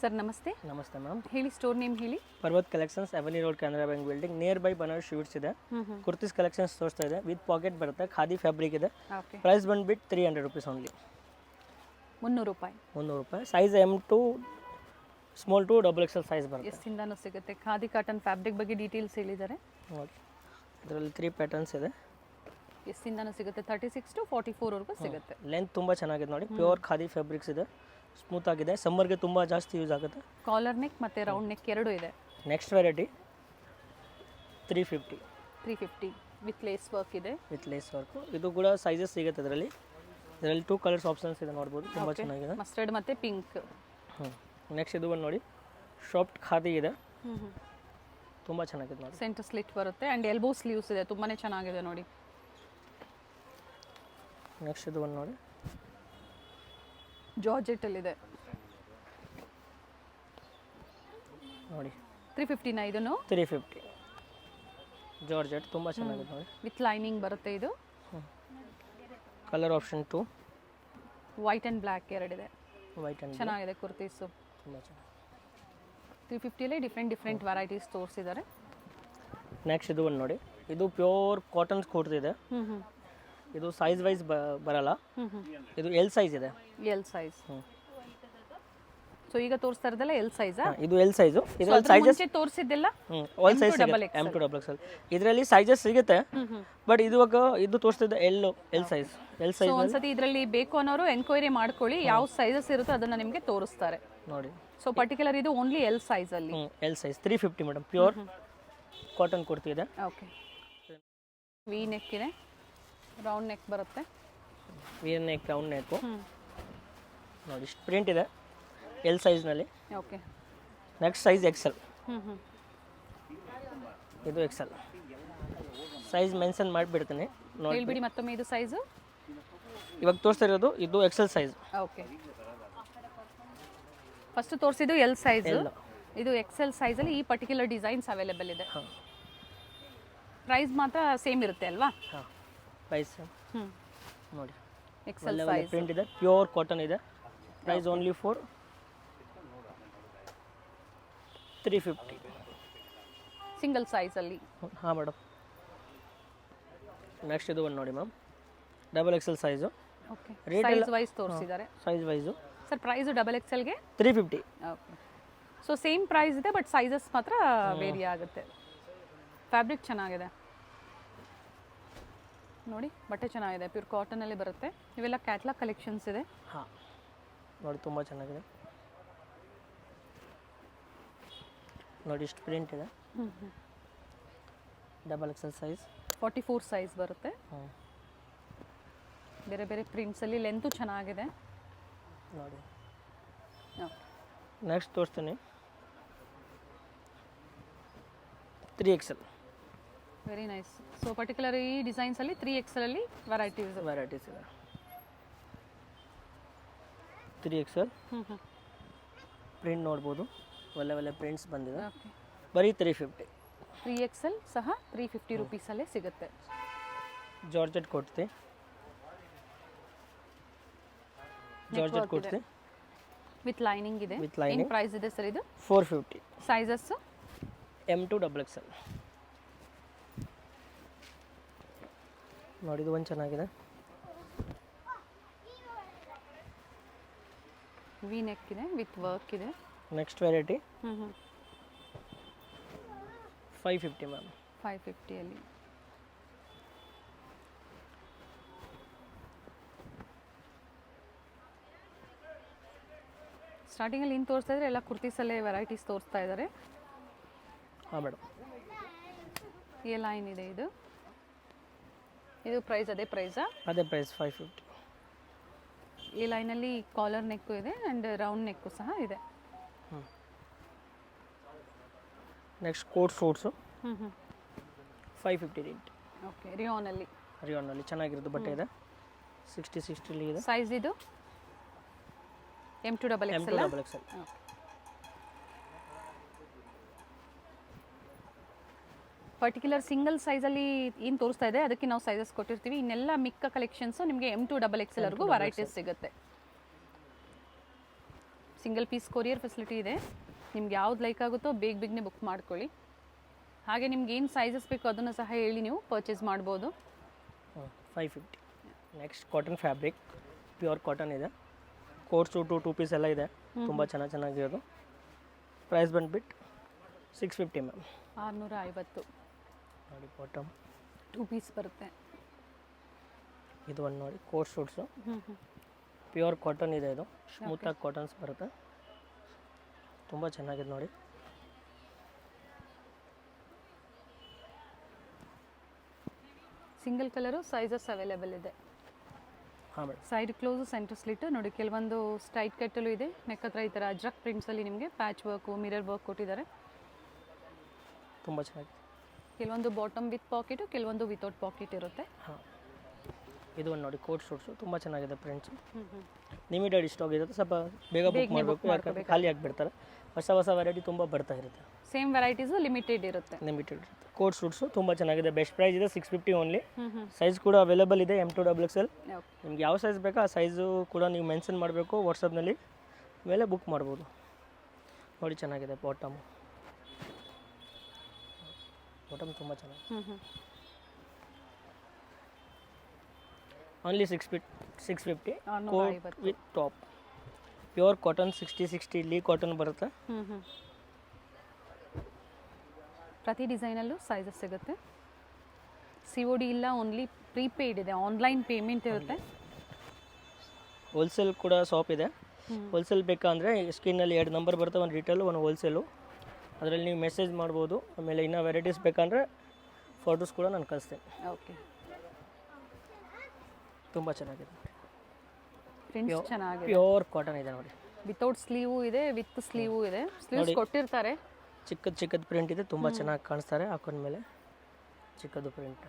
Sir ನಮಸ್ತೆ. ನಮಸ್ತೆ ma'am. ಹೇಳಿ, ಸ್ಟೋರ್ ನೇಮ್ ಹೇಳಿ. Parvat collections Avani road Canara bank building near by Banaras suits ಇದೆ. ಕುರ್ತೀಸ್ ಕಲೆಕ್ಷನ್ಸ್ ತೋರಿಸ್ತಾ ಇದೆ. ವಿತ್ ಪಾಕೆಟ್ ಬರುತ್ತೆ, ಖಾದಿ ಫ್ಯಾಬ್ರಿಕ್ ಇದೆ. ಓಕೆ, ಪ್ರೈಸ್ ಬಂದ್ಬಿಟ್ಟು 300 ರೂಪೀಸ್ ಓನ್ಲಿ. 300 ರೂಪಾಯಿ. 300 ರೂಪಾಯಿ. Size M to small to double XL size ಬರುತ್ತೆ. ಎಷ್ಟಿಂದನೂ ಸಿಗುತ್ತೆ. ಖಾದಿ ಕಾಟನ್ ಫ್ಯಾಬ್ರಿಕ್ ಬಗ್ಗೆ ಡೀಟೇಲ್ಸ್ ಹೇಳಿದ್ದಾರೆ. ನೋಡಿ, ಇದರಲ್ಲಿ 3 ಪ್ಯಾಟರ್ನ್ಸ್ ಇದೆ. ಎಷ್ಟಿಂದನೂ ಸಿಗುತ್ತೆ. 36 to 44 ವರೆಗೂ ಸಿಗುತ್ತೆ. ಲೆಂತ್ ತುಂಬ ಚೆನ್ನಾಗಿದೆ ನೋಡಿ. ಪ್ಯೂರ್ ಖಾದಿ ಫ್ಯಾಬ್ರಿಕ್ಸ್ ಇದೆ, ಸ್ಮೂತ್ ಆಗಿದೆ. ಸಮ್ಮರ್ಗೆ ತುಂಬ ಜಾಸ್ತಿ ಯೂಸ್ ಆಗುತ್ತೆ. ಕಾಲರ್ ನೆಕ್ ಮತ್ತು ರೌಂಡ್ ನೆಕ್ ಎರಡೂ ಇದೆ. Next variety 350 with lace work ಇದೆ. With lace work. ಇದು ಕೂಡ ಸೈಜಸ್ ಸಿಗುತ್ತೆ ಇದರಲ್ಲಿ. 2 ಕಲರ್ಸ್ ಆಪ್ಷನ್ಸ್ ಇದೆ, ನೋಡ್ಬೋದು. ತುಂಬ ಚೆನ್ನಾಗಿದೆ. ಮಸ್ಟರ್ಡ್ ಮತ್ತು ಪಿಂಕ್. ನೆಕ್ಸ್ಟ್ ಇದು ಒಂದು ನೋಡಿ, ಶಾಫ್ಟ್ ಖಾದಿ ಇದೆ. ತುಂಬ ಚೆನ್ನಾಗಿದೆ ನೋಡಿ. ಸೆಂಟರ್ ಸ್ಲಿಟ್ ಬರುತ್ತೆ ಆ್ಯಂಡ್ ಎಲ್ಬೋ ಸ್ಲೀವ್ಸ್ ಇದೆ. ತುಂಬಾ ಚೆನ್ನಾಗಿದೆ ನೋಡಿ. ನೆಕ್ಸ್ಟ್ ಇದು ಒಂದು ನೋಡಿ, ಜಾರ್ಜೆಟಲ್ಲಿದೆ. ನೋಡಿ 350 ಇದನ್ನು. 350 ಜಾರ್ಜೆಟ್ ತುಂಬ ಚೆನ್ನಾಗಿದೆ ನೋಡಿ. ವಿತ್ ಲೈನಿಂಗ್ ಬರುತ್ತೆ ಇದು. Colour option 2, white and black ಎರಡಿದೆ. ವೈಟ್ ಆ್ಯಂಡ್ ಚೆನ್ನಾಗಿದೆ ಕುರ್ತೀಸು. ತುಂಬ ಚೆನ್ನಾಗಿದೆ. 350 ಡಿಫ್ರೆಂಟ್ ವೆರೈಟೀಸ್ ತೋರಿಸಿದ್ದಾರೆ. ನೆಕ್ಸ್ಟ್ ಇದು ಒಂದು ನೋಡಿ, ಇದು ಪ್ಯೂರ್ ಕಾಟನ್ಸ್ ಕೊಡ್ತಿದೆ. ಇದು ಸೈಜ್ ವೈಸ್ ಬರಲ್ಲ. ಇದು ಎಲ್ ಸೈಜ್ ಇದೆ. L size. ಸೊ ಈಗ ತೋರಿಸ್ತಾ ಇರೋದಲ್ಲ ಎಲ್ ಸೈಜಾ? ಇದು ಎಲ್ ಸೈಜು. ಇದರಲ್ಲಿ ಸೈಜಸ್ ತೋರಿಸಿದ್ದೆಲ್ಲ all size M to double XL. ಇದರಲ್ಲಿ ಸೈಜಸ್ ಸಿಗುತ್ತೆ, ಬಟ್ ಇದು ತೋರಿಸ್ತಿದ್ದೆ ಎಲ್ ಸೈಜ್. ಒಂದ್ಸತಿ ಇದರಲ್ಲಿ ಬೇಕು ಅನ್ನೋರು ಎನ್ಕ್ವೈರಿ ಮಾಡ್ಕೊಳ್ಳಿ. ಯಾವ ಸೈಜಸ್ ಇರುತ್ತೋ ಅದನ್ನ ನಿಮಗೆ ತೋರಿಸ್ತಾರೆ ನೋಡಿ. ಸೊ ಪರ್ಟಿಕ್ಯುಲರ್ ಇದು ಓನ್ಲಿ ಎಲ್ ಸೈಜ್ ಅಲ್ಲಿ. L size 350 madam. Pure cotton ಕೊಡ್ತಿದೆ. ಓಕೆ, ವಿ ನೆಕ್ ಇದೆ, ರೌಂಡ್ ನೆಕ್ ಬರುತ್ತೆ. ವಿ ನೆಕ್, ರೌಂಡ್ ನೆಕ್ ನೋಡಿ. ಪ್ರಿಂಟ್ ಇದೆ ಎಲ್ ಸೈಜ್ನಲ್ಲಿ. Okay, next size XL. ಇದು ಎಕ್ಸೆಲ್ ಸೈಜ್ ಮೆನ್ಷನ್ ಮಾಡಿಬಿಡ್ತೀನಿ, ಹೇಳ್ಬಿಡಿ ಮತ್ತೊಮ್ಮೆ. ಇದು ಸೈಜ್ ಇವಾಗ ತೋರಿಸ್ತಾ ಇರೋದು ಇದು ಎಕ್ಸೆಲ್ ಸೈಜ್. ಓಕೆ, ಫಸ್ಟ್ ತೋರಿಸಿದ್ದು ಎಲ್ ಸೈಜ್. ಇದು ಎಕ್ಸೆಲ್ ಸೈಜಲ್ಲಿ ಈ ಪರ್ಟಿಕ್ಯುಲರ್ ಡಿಸೈನ್ಸ್ ಅವೈಲೇಬಲ್ ಇದೆ. ಪ್ರೈಸ್ ಮಾತ್ರ ಸೇಮ್ ಇರುತ್ತೆ ಅಲ್ವಾ? ಹಾಂ, ಪ್ರೈಸ್ ನೋಡಿ. ಎಕ್ಸೆಲ್ ಸೈಜ್ ಪ್ರಿಂಟ್ ಇದೆ, ಪ್ಯೂರ್ ಕಾಟನ್ ಇದೆ. ಪ್ರೈಸ್ ಓನ್ಲಿ ಫಾರ್ 350 ಸಿಂಗಲ್ ಸೈಜಲ್ಲಿ. ಹಾಂ ಮೇಡಮ್. ನೆಕ್ಸ್ಟ್ ಇದು ಒಂದು ನೋಡಿ ma'am, double XL size. Okay, size wise ತೋರಿಸಿದ್ದಾರೆ. Size wise sir price double ಎಕ್ಸೆಲ್ಗೆ 350. ಓಕೆ, ಸೊ ಸೇಮ್ ಪ್ರೈಸ್ ಇದೆ, ಬಟ್ ಸೈಜಸ್ ಮಾತ್ರ ವೇರಿ ಆಗುತ್ತೆ. ಫ್ಯಾಬ್ರಿಕ್ ಚೆನ್ನಾಗಿದೆ ನೋಡಿ, ಬಟ್ಟೆ ಚೆನ್ನಾಗಿದೆ. ಪ್ಯೂರ್ ಕಾಟನಲ್ಲಿ ಬರುತ್ತೆ. ಇವೆಲ್ಲ ಕ್ಯಾಟ್ಲಾಗ್ ಕಲೆಕ್ಷನ್ಸ್ ಇದೆ. ಹಾಂ ನೋಡಿ, ತುಂಬ ಚೆನ್ನಾಗಿದೆ ನೋಡಿ. ಇಷ್ಟು ಪ್ರಿಂಟ್ ಇದೆ. ಡಬಲ್ ಎಕ್ಸೆಲ್ ಸೈಜ್ 44 ಸೈಜ್ ಬರುತ್ತೆ. ಬೇರೆ ಬೇರೆ ಪ್ರಿಂಟ್ಸಲ್ಲಿ ಲೆಂತು ಚೆನ್ನಾಗಿದೆ ನೋಡಿ. ನೆಕ್ಸ್ಟ್ ತೋರಿಸ್ತೀನಿ 3XL. Very nice. So particular ಈ ಡಿಸೈನ್ಸಲ್ಲಿ 3XL ಅಲ್ಲಿ ವೆರೈಟೀಸ್ ಇದೆ. 3XL ಪ್ರಿಂಟ್ ನೋಡ್ಬೋದು. ಒಳ್ಳೆ ಪ್ರಿಂಟ್ಸ್ ಬಂದಿದೆ. ಬರೀ 350. 3XL ಸಹ 350 ರುಪೀಸಲ್ಲೇ ಸಿಗುತ್ತೆ. ಜಾರ್ಜೆಟ್ ಕೊಡ್ತೀವಿ. ವಿತ್ ಲೈನಿಂಗ್ ಇದೆ. With lining. ಏನು ಪ್ರೈಸ್ ಇದೆ ಸರ್ ಇದು? 450. Sizes M to double XL ನೋಡಿ. ಇದು ಒಂದು ಚೆನ್ನಾಗಿದೆ. ವಿ ನೆಕ್ ಇದೆ, ವಿತ್ ವರ್ಕ್ ಇದೆ. Next variety 550 ma'am. 550 ಅಲ್ಲಿ ಸ್ಟಾರ್ಟಿಂಗಲ್ಲಿ ಏನು ತೋರಿಸ್ತಾ ಇದ್ದಾರೆ? ಎಲ್ಲ ಕುರ್ತೀಸಲ್ಲೇ ವೆರೈಟೀಸ್ ತೋರಿಸ್ತಾ ಇದ್ದಾರೆ. ಹಾಂ ಮೇಡಮ್. ಎ ಲೈನ್ ಇದೆ. ಇದು ಪ್ರೈಸ್ ಅದೇ ಪ್ರೈಸಾ? ಅದೇ ಪ್ರೈಸ್ 550. ಈ ಲೈನಲ್ಲಿ ಕಾಲರ್ ನೆಕ್ಕು ಇದೆ ಆ್ಯಂಡ್ ರೌಂಡ್ ನೆಕ್ಕು ಸಹ ಇದೆ. Next coat suits 550 rate. Okay, ರಿಯಾನಲ್ಲಿ ಚೆನ್ನಾಗಿರೋದು ಬಟ್ಟೆ ಇದೆ. 60 ಇದೆ. ಸೈಜ್ ಇದು M to double XL. Particular single ಸೈಜಲ್ಲಿ ಏನು ತೋರಿಸ್ತಾ ಇದೆ ಅದಕ್ಕೆ ನಾವು ಸೈಜಸ್ ಕೊಟ್ಟಿರ್ತೀವಿ. ಇನ್ನೆಲ್ಲ ಮಿಕ್ಕ ಕಲೆಕ್ಷನ್ಸು ನಿಮಗೆ ಎಮ್ ಟು ಡಬಲ್ ಎಕ್ಸೆಲ್ ವರೆಗೂ ವೆರೈಟೀಸ್ ಸಿಗುತ್ತೆ. ಸಿಂಗಲ್ ಪೀಸ್ ಕೊರಿಯರ್ ಫೆಸಿಲಿಟಿ ಇದೆ. ನಿಮ್ಗೆ ಯಾವ್ದು ಲೈಕ್ ಆಗುತ್ತೋ ಬೇಗನೆ ಬುಕ್ ಮಾಡ್ಕೊಳ್ಳಿ. ಹಾಗೆ ನಿಮ್ಗೆ ಏನು ಸೈಜಸ್ ಬೇಕು ಅದನ್ನು ಸಹ ಹೇಳಿ ನೀವು ಪರ್ಚೇಸ್ ಮಾಡ್ಬೋದು. 550. Next cotton fabric, pure cotton ಇದೆ. ಕೋಟ್ ಸೂಟು 2 ಪೀಸ್ ಎಲ್ಲ ಇದೆ, ತುಂಬ ಚೆನ್ನಾಗಿರೋದು. ಪ್ರೈಸ್ ಬಂದುಬಿಟ್ಟು 650 ಮ್ಯಾಮ್. 650 ನೋಡಿ ಬಾಟಮ್ 2 ಪೀಸ್ ಬರುತ್ತೆ. ಇದು ಒಂದು ನೋಡಿ ಕೋಟ್ ಸೂಟ್ಸು, ಪ್ಯೂರ್ ಕಾಟನ್ ಇದೆ. ಇದು ಸ್ಮೂತಾಗಿ ಕಾಟನ್ಸ್ ಬರುತ್ತೆ, ತುಂಬ ಚೆನ್ನಾಗಿದೆ ನೋಡಿ. ಸಿಂಗಲ್ ಕಲರು ಸೈಜಸ್ ಅವೈಲೇಬಲ್ ಇದೆ. ಹಾಂ madam. Side close centre slit ನೋಡಿ. ಕೆಲವೊಂದು ಸ್ಟ್ರೈಟ್ ಕಟ್ಟಲು ಇದೆ, ನೆಕ್ ಹತ್ರ ಈ ಥರ ಅಜ್ರಕ್ ಪ್ರಿಂಟ್ಸಲ್ಲಿ ನಿಮಗೆ ಪ್ಯಾಚ್ ವರ್ಕು ಮಿರರ್ ವರ್ಕ್ ಕೊಟ್ಟಿದ್ದಾರೆ. ತುಂಬ ಚೆನ್ನಾಗಿದೆ. ಕೆಲವೊಂದು ಬಾಟಮ್ ವಿತ್ ಪಾಕೆಟು, ಕೆಲವೊಂದು ವಿತೌಟ್ ಪಾಕೆಟ್ ಇರುತ್ತೆ. ಹಾಂ, ಇದು ಒಂದು ನೋಡಿ ಕೋಟ್ ಸೂಟ್ಸು, ತುಂಬ ಚೆನ್ನಾಗಿದೆ ಪ್ರಿಂಟ್ಸು. ಲಿಮಿಟೆಡ್ ಸ್ಟಾಕ್ ಇರುತ್ತೆ, ಸ್ವಲ್ಪ ಬೇಗ ಬುಕ್ ಮಾಡಬೇಕು, ಯಾಕಂದರೆ ಖಾಲಿ ಆಗಿಬಿಡ್ತಾರೆ. ಹೊಸ ವೆರೈಟಿ ತುಂಬ ಬರ್ತಾ ಇರುತ್ತೆ. ಸೇಮ್ ವೆರೈಟೀಸು ಲಿಮಿಟೆಡ್ ಇರುತ್ತೆ. ಕೋಟ್ ಸೂಟ್ಸು ತುಂಬ ಚೆನ್ನಾಗಿದೆ. ಬೆಸ್ಟ್ ಪ್ರೈಸ್ ಇದೆ 650 ಓನ್ಲಿ. ಸೈಜ್ ಕೂಡ ಅವೈಲೇಬಲ್ ಇದೆ M2 XXL. ನಿಮ್ಗೆ ಯಾವ ಸೈಜ್ ಬೇಕೋ ಆ ಸೈಜು ಕೂಡ ನೀವು ಮೆನ್ಷನ್ ಮಾಡಬೇಕು ವಾಟ್ಸಪ್ನಲ್ಲಿ, ಮೇಲೆ ಬುಕ್ ಮಾಡ್ಬೋದು. ನೋಡಿ ಚೆನ್ನಾಗಿದೆ ಬಾಟಮ್ ತುಂಬ ಚೆನ್ನಾಗಿದೆ. Only 650 coat with top. Pure cotton 60 lea cotton ಬರುತ್ತೆ. ಪ್ರತಿ ಡಿಸೈನಲ್ಲೂ ಸೈಜಸ್ ಸಿಗುತ್ತೆ. COD ಇಲ್ಲ, ಓನ್ಲಿ ಪ್ರೀಪೇಯ್ಡ್ ಇದೆ, ಆನ್ಲೈನ್ ಪೇಮೆಂಟ್ ಇರುತ್ತೆ. ಹೋಲ್ಸೇಲ್ ಕೂಡ ಶಾಪ್ ಇದೆ. ಹೋಲ್ಸೇಲ್ ಬೇಕಂದರೆ ಸ್ಕ್ರೀನಲ್ಲಿ 2 ನಂಬರ್ ಬರುತ್ತೆ, ಒಂದು ರಿಟೇಲು ಒಂದು ಹೋಲ್ಸೇಲು. ಅದರಲ್ಲಿ ನೀವು ಮೆಸೇಜ್ ಮಾಡ್ಬೋದು. ಆಮೇಲೆ ಇನ್ನೂ ವೆರೈಟೀಸ್ ಬೇಕಂದರೆ ಫೋಟೋಸ್ ಕೂಡ ನಾನು ಕಳಿಸ್ತೇನೆ. ಓಕೆ, ತುಂಬ ಚೆನ್ನಾಗಿದೆ. ಪ್ರಿಂಟ್ಸ್ ಚೆನ್ನಾಗಿದೆ. ಪ್ಯೂರ್ ಕಾಟನ್ ಇದೆ ನೋಡಿ. ವಿತೌಟ್ ಸ್ಲೀವು ಇದೆ, ವಿತ್ ಸ್ಲೀವು ಇದೆ. ಸ್ಲೀವ್ಸ್ ಕೊಟ್ಟಿರ್ತಾರೆ. ಚಿಕ್ಕದು ಪ್ರಿಂಟ್ ಇದೆ, ತುಂಬ ಚೆನ್ನಾಗಿ ಕಾಣಿಸ್ತಾರೆ ಹಾಕೊಂಡ್ಮೇಲೆ. ಚಿಕ್ಕದು ಪ್ರಿಂಟ್.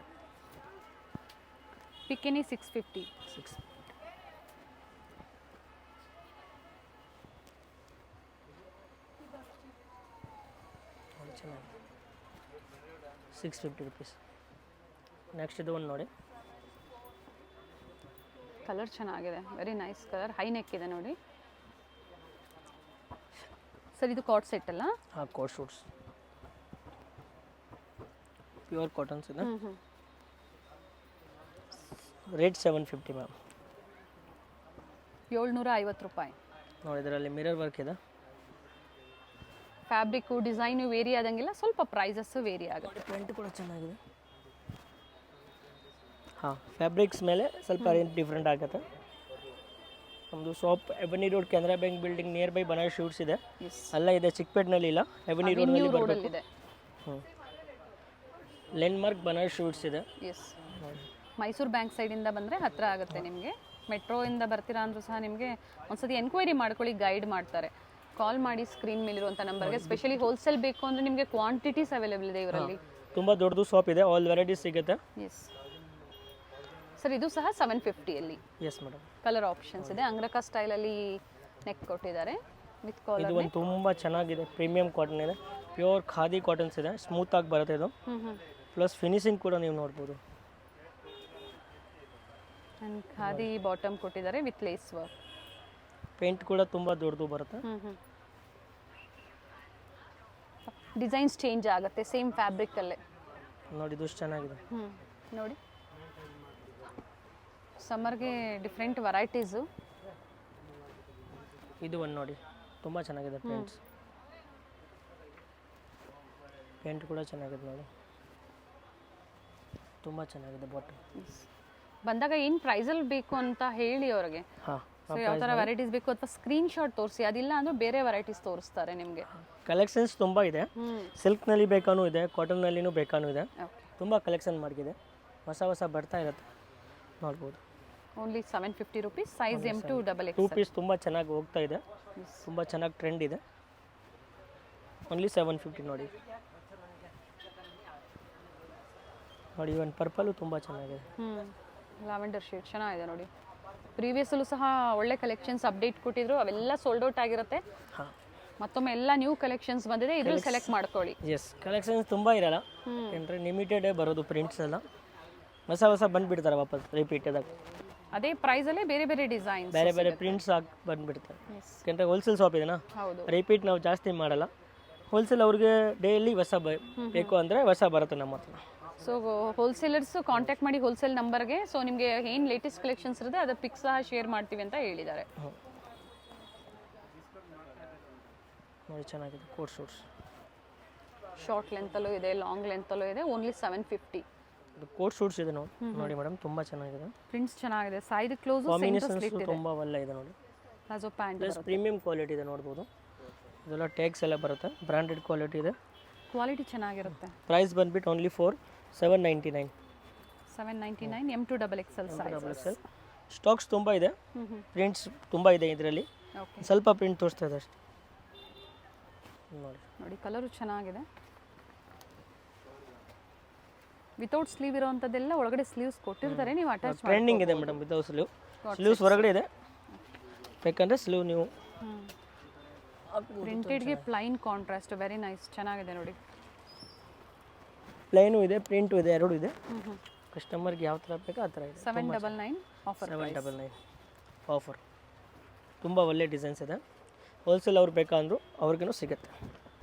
ಪಿಕೆನಿ 650. ಚೆನ್ನಾಗಿ 650 ರುಪೀಸ್. ನೆಕ್ಸ್ಟ್ ಇದು ಒಂದು ನೋಡಿ. ಕಲರ್ ಚೆನ್ನಾಗಿದೆ, very nice colour. High neck ಇದೆ ನೋಡಿ ಸರ್. ಇದು ಕಾಟ್ ಸೆಟ್ ಅಲ್ಲ? ಹಾಂ, ಕೋಟ್ ಶೂಟ್ಸ್ ಪ್ಯೂರ್ ಕಾಟನ್ಸ್ ಇದೆ. Rate 750 ma'am. 750 ರೂಪಾಯಿ. ನೋಡಿ ಇದರಲ್ಲಿ ಮಿರರ್ ವರ್ಕ್ ಇದೆ. ಫ್ಯಾಬ್ರಿಕ್ಕು ಡಿಸೈನು ವೇರಿ ಆದಂಗೆಲ್ಲ ಸ್ವಲ್ಪ ಪ್ರೈಸಸ್ಸು ವೇರಿ ಆಗುತ್ತೆ. ಪ್ರಿಂಟ್ ಕೂಡ ಚೆನ್ನಾಗಿದೆ. ಹಾಂ, ಫ್ಯಾಬ್ರಿಕ್ಸ್ ಮೇಲೆ ಸ್ವಲ್ಪ ರೇಂಜ್ ಡಿಫ್ರೆಂಟ್ ಆಗುತ್ತೆ. ನಮ್ಮದು shop Avenue Road Canara bank building near by Banaras suits ಇದೆ. ಅಲ್ಲ ಇದೆ, ಚಿಕ್ಕಪೇಟ್ನಲ್ಲಿ ಇಲ್ಲ, ಎವನಿ ರೋಡ್ನಲ್ಲಿ ಬರಬೇಕು. ಲ್ಯಾಂಡ್ಮಾರ್ಕ್ ಬನಾರಸ್ ಶೂಟ್ಸ್ ಇದೆ. ಎಸ್, ಮೈಸೂರು ಬ್ಯಾಂಕ್ ಸೈಡಿಂದ ಬಂದರೆ ಹತ್ತಿರ ಆಗುತ್ತೆ ನಿಮಗೆ. ಮೆಟ್ರೋಯಿಂದ ಬರ್ತೀರಾ ಅಂದರೂ ಸಹ ನಿಮಗೆ ಒಂದ್ಸತಿ ಎನ್ಕ್ವೈರಿ ಮಾಡ್ಕೊಳ್ಳಿ, ಗೈಡ್ ಮಾಡ್ತಾರೆ. ಕಾಲ್ ಮಾಡಿ ಸ್ಕ್ರೀನ್ ಮೇಲಿರುವಂಥ ನಂಬರ್ಗೆ. ಸ್ಪೆಷಲಿ ಹೋಲ್ಸೇಲ್ ಬೇಕು ಅಂದರೆ ನಿಮಗೆ ಕ್ವಾಂಟಿಟೀಸ್ ಅವೈಲೇಬಲ್ ಇದೆ ಇವರಲ್ಲಿ. ತುಂಬ ದೊಡ್ಡದು ಶಾಪ್ ಇದೆ, ಆಲ್ ವೆರೈಟೀಸ್ ಸಿಗುತ್ತೆ. ಎಸ್ ಸರ್, ಇದು ಸಹ 750ಅಲ್ಲಿ. Yes madam. ಕಲರ್ ಆಪ್ಷನ್ಸ್ ಇದೆ. ಅಂಗ್ರಕ ಸ್ಟೈಲಲ್ಲಿ ನೆಕ್ ಕೊಟ್ಟಿದ್ದಾರೆ ವಿತ್ ಕಾಲರ್. ಇದು ಒಂದು ತುಂಬ ಚೆನ್ನಾಗಿದೆ, ಪ್ರೀಮಿಯಂ ಕಾಟನ್ ಇದೆ. ಪ್ಯೂರ್ ಖಾದಿ ಕಾಟನ್ಸ್ ಇದೆ, ಸ್ಮೂತಾಗಿ ಬರುತ್ತೆ ಇದು. ಪ್ಲಸ್ ಫಿನಿಶಿಂಗ್ ಕೂಡ ನೀವು ನೋಡ್ಬೋದು. ಆ್ಯಂಡ್ ಖಾದಿ ಬಾಟಮ್ ಕೊಟ್ಟಿದ್ದಾರೆ ವಿತ್ ಲೇಸ್ ವರ್ಕ್. ಪೇಂಟ್ ಕೂಡ ತುಂಬ ದೊಡ್ಡದು ಬರುತ್ತೆ. ಡಿಸೈನ್ಸ್ ಚೇಂಜ್ ಆಗುತ್ತೆ ಸೇಮ್ ಫ್ಯಾಬ್ರಿಕಲ್ಲೇ. ನೋಡಿ ಇದು ಚೆನ್ನಾಗಿದೆ. ನೋಡಿ, ಸಮ್ಮರ್ಗೆ ಡಿಫ್ರೆಂಟ್ ವೆರೈಟೀಸು. ಇದು ಒಂದು ನೋಡಿ, ತುಂಬ ಚೆನ್ನಾಗಿದೆ ಪೇಂಟ್ಸ್. ಪೇಂಟ್ ಕೂಡ ಚೆನ್ನಾಗಿದೆ ನೋಡಿ, ತುಂಬ ಚೆನ್ನಾಗಿದೆ ಬಾಟಮ್. ಬಂದಾಗ ಏನು ಪ್ರೈಸಲ್ಲಿ ಬೇಕು ಅಂತ ಹೇಳಿ ಅವ್ರಿಗೆ. ಹಾಂ, ಸೊ ಯಾವ ಥರ ವೆರೈಟೀಸ್ ಬೇಕು ಅಥವಾ ಸ್ಕ್ರೀನ್ ಶಾಟ್ ತೋರಿಸಿ. ಅದಿಲ್ಲ ಅಂದರೆ ಬೇರೆ ವೆರೈಟೀಸ್ ತೋರಿಸ್ತಾರೆ ನಿಮಗೆ. ಕಲೆಕ್ಷನ್ಸ್ ತುಂಬ ಇದೆ. ಸಿಲ್ಕ್ನಲ್ಲಿ ಬೇಕಾನೂ ಇದೆ, ಕಾಟನ್ನಲ್ಲಿನೂ ಬೇಕಾನೂ ಇದೆ. ತುಂಬ ಕಲೆಕ್ಷನ್ ಮಾಡಿದೆ, ಹೊಸ ಬರ್ತಾ ಇರುತ್ತೆ, ನೋಡ್ಬೋದು. Only 750 rupees. Size M2 XXL. 2 piece ತುಂಬ ಚೆನ್ನಾಗಿ ಹೋಗ್ತಾ ಇದೆ, ತುಂಬ ಚೆನ್ನಾಗಿ ಟ್ರೆಂಡ್ ಇದೆ. ಓನ್ಲಿ 750 ನೋಡಿ. ನೋಡಿ ಒಂದು ಪರ್ಪಲು ತುಂಬ ಚೆನ್ನಾಗಿದೆ. ಲ್ಯಾವೆಂಡರ್ ಶೇಡ್ ಚೆನ್ನಾಗಿದೆ ನೋಡಿ. ಪ್ರೀವಿಯಸ್ಸಲ್ಲೂ ಸಹ ಒಳ್ಳೆ ಕಲೆಕ್ಷನ್ಸ್ ಅಪ್ಡೇಟ್ ಕೊಟ್ಟಿದ್ರು, ಅವೆಲ್ಲ ಸೋಲ್ಡ್ ಔಟ್ ಆಗಿರುತ್ತೆ. ಮತ್ತೊಮ್ಮೆ ಎಲ್ಲ ನ್ಯೂ ಕಲೆಕ್ಷನ್ಸ್ ಬಂದಿದೆ, ಇದ್ರಲ್ಲಿ ಸೆಲೆಕ್ಟ್ ಮಾಡ್ಕೊಳ್ಳಿ. ಎಸ್, ಕಲೆಕ್ಷನ್ಸ್ ತುಂಬ ಇರಲ್ಲ, ಯಾಕಂದರೆ ಲಿಮಿಟೆಡೇ ಬರೋದು ಪ್ರಿಂಟ್ಸ್ ಎಲ್ಲ. ಹೊಸ ಬಂದುಬಿಡ್ತಾರೆ ವಾಪಸ್ ರಿಪೀಟೆದಾಗ. ಅದೇ ಪ್ರೈಸಲ್ಲೇ ಬೇರೆ ಬೇರೆ ಡಿಸೈನ್ಸ್. ಬೇರೆ ಬೇರೆ ಪ್ರಿಂಟ್ಸ್ ಹಾಕಿ ಬಂದುಬಿಡ್ತಾರೆ. ಯಾಕೆಂದರೆ ಹೋಲ್ಸೇಲ್ ಶಾಪ್ ಇದೆನಾ, ಹೌದು. ರಿಪೀಟ್ ನಾವು ಜಾಸ್ತಿ ಮಾಡಲ್ಲ. ಹೋಲ್ಸೇಲ್ ಅವ್ರಿಗೆ ಡೈಲಿ ಹೊಸ ಬೇಕು ಅಂದರೆ ಹೊಸ ಬರುತ್ತೆ ನಮ್ಮ ಹತ್ರ. ಸೊ ಹೋಲ್ಸೇಲರ್ಸ್ ಕಾಂಟ್ಯಾಕ್ಟ್ ಮಾಡಿ ಹೋಲ್ಸೇಲ್ ನಂಬರ್ಗೆ. ಸೊ ನಿಮಗೆ ಏನು ಲೇಟೆಸ್ಟ್ ಕಲೆಕ್ಷನ್ಸ್ ಇರುತ್ತೆ ಅದರ ಪಿಕ್ಸ್ ಸಹ ಶೇರ್ ಮಾಡ್ತೀವಿ ಅಂತ ಹೇಳಿದ್ದಾರೆ. ನೋಡಿ ಚೆನ್ನಾಗಿದೆ ಕೋಟ್ ಸೂಟ್ಸ್. ಶಾರ್ಟ್ ಲೆಂತಲ್ಲೂ ಇದೆ, ಲಾಂಗ್ ಲೆಂತಲ್ಲೂ ಇದೆ. ಓನ್ಲಿ 750. ಕೋಟ್ ಸೂಟ್ಸ್ ಇದೆ ನೋಡಿ ಮೇಡಮ್, ತುಂಬ ಚೆನ್ನಾಗಿದೆ. ಪ್ರಿಂಟ್ಸ್ ಚೆನ್ನಾಗಿದೆ. ಸೈಡ್ ಕ್ಲೋಸ್ ಕಾಂಬಿನೇಷನ್ಸ್ ತುಂಬ ಒಳ್ಳೆ ಇದೆ ನೋಡಿ. Palazzo pant plus premium quality ಇದೆ ನೋಡ್ಬೋದು. ಇದೆಲ್ಲ ಟ್ಯಾಗ್ಸ್ ಎಲ್ಲ ಬರುತ್ತೆ, ಬ್ರ್ಯಾಂಡೆಡ್ ಕ್ವಾಲಿಟಿ ಇದೆ. ಕ್ವಾಲಿಟಿ ಚೆನ್ನಾಗಿರುತ್ತೆ. ಪ್ರೈಸ್ ಬಂದ್ಬಿಟ್ಟು only for 799. 799 M2XXL size. Stocks ತುಂಬ ಇದೆ, ಪ್ರಿಂಟ್ಸ್ ತುಂಬ ಇದೆ ಇದರಲ್ಲಿ. ಓಕೆ, ಸ್ವಲ್ಪ ಪ್ರಿಂಟ್ ತೋರಿಸ್ತಾ ಇದೆ ಅಷ್ಟೇ. ನೋಡಿ ಕಲರು ಚೆನ್ನಾಗಿದೆ. ವಿತೌಟ್ ಸ್ಲೀವ್ ಇರೋವಂಥದ್ದೆಲ್ಲ ಒಳಗಡೆ ಸ್ಲೀವ್ಸ್ ಕೊಟ್ಟಿರ್ತಾರೆ, ನೀವು ಅಟ್ಯಾಚ್ ಮಾಡಿ. ಟ್ರೆಂಡಿಂಗ್ ಇದೆ ಮೇಡಮ್ ವಿತೌಟ್ ಸ್ಲೀವ್ಸ್ ಹೊರಗಡೆ ಇದೆ, ಬೇಕಂದ್ರೆ ಸ್ಲೀವ್ ನೀವು. ಪ್ರಿಂಟೆಡ್ಗೆ ಪ್ಲೈನ್ ಕಾಂಟ್ರಾಸ್ಟ್, ವೆರಿ ನೈಸ್, ಚೆನ್ನಾಗಿದೆ ನೋಡಿ. ಪ್ಲೈನು ಇದೆ, ಪ್ರಿಂಟು ಇದೆ, ಎರಡೂ ಇದೆ. ಕಸ್ಟಮರ್ಗೆ ಯಾವ ಥರ ಬೇಕೋ ಆ ಥರ ಇದೆ. 799 ಆಫರ್. 799 ಆಫರ್. ತುಂಬ ಒಳ್ಳೆ ಡಿಸೈನ್ಸ್ ಇದೆ. ಹೋಲ್ಸೇಲ್ ಅವ್ರು ಬೇಕಂದ್ರು ಅವ್ರಿಗೂ ಸಿಗುತ್ತೆ.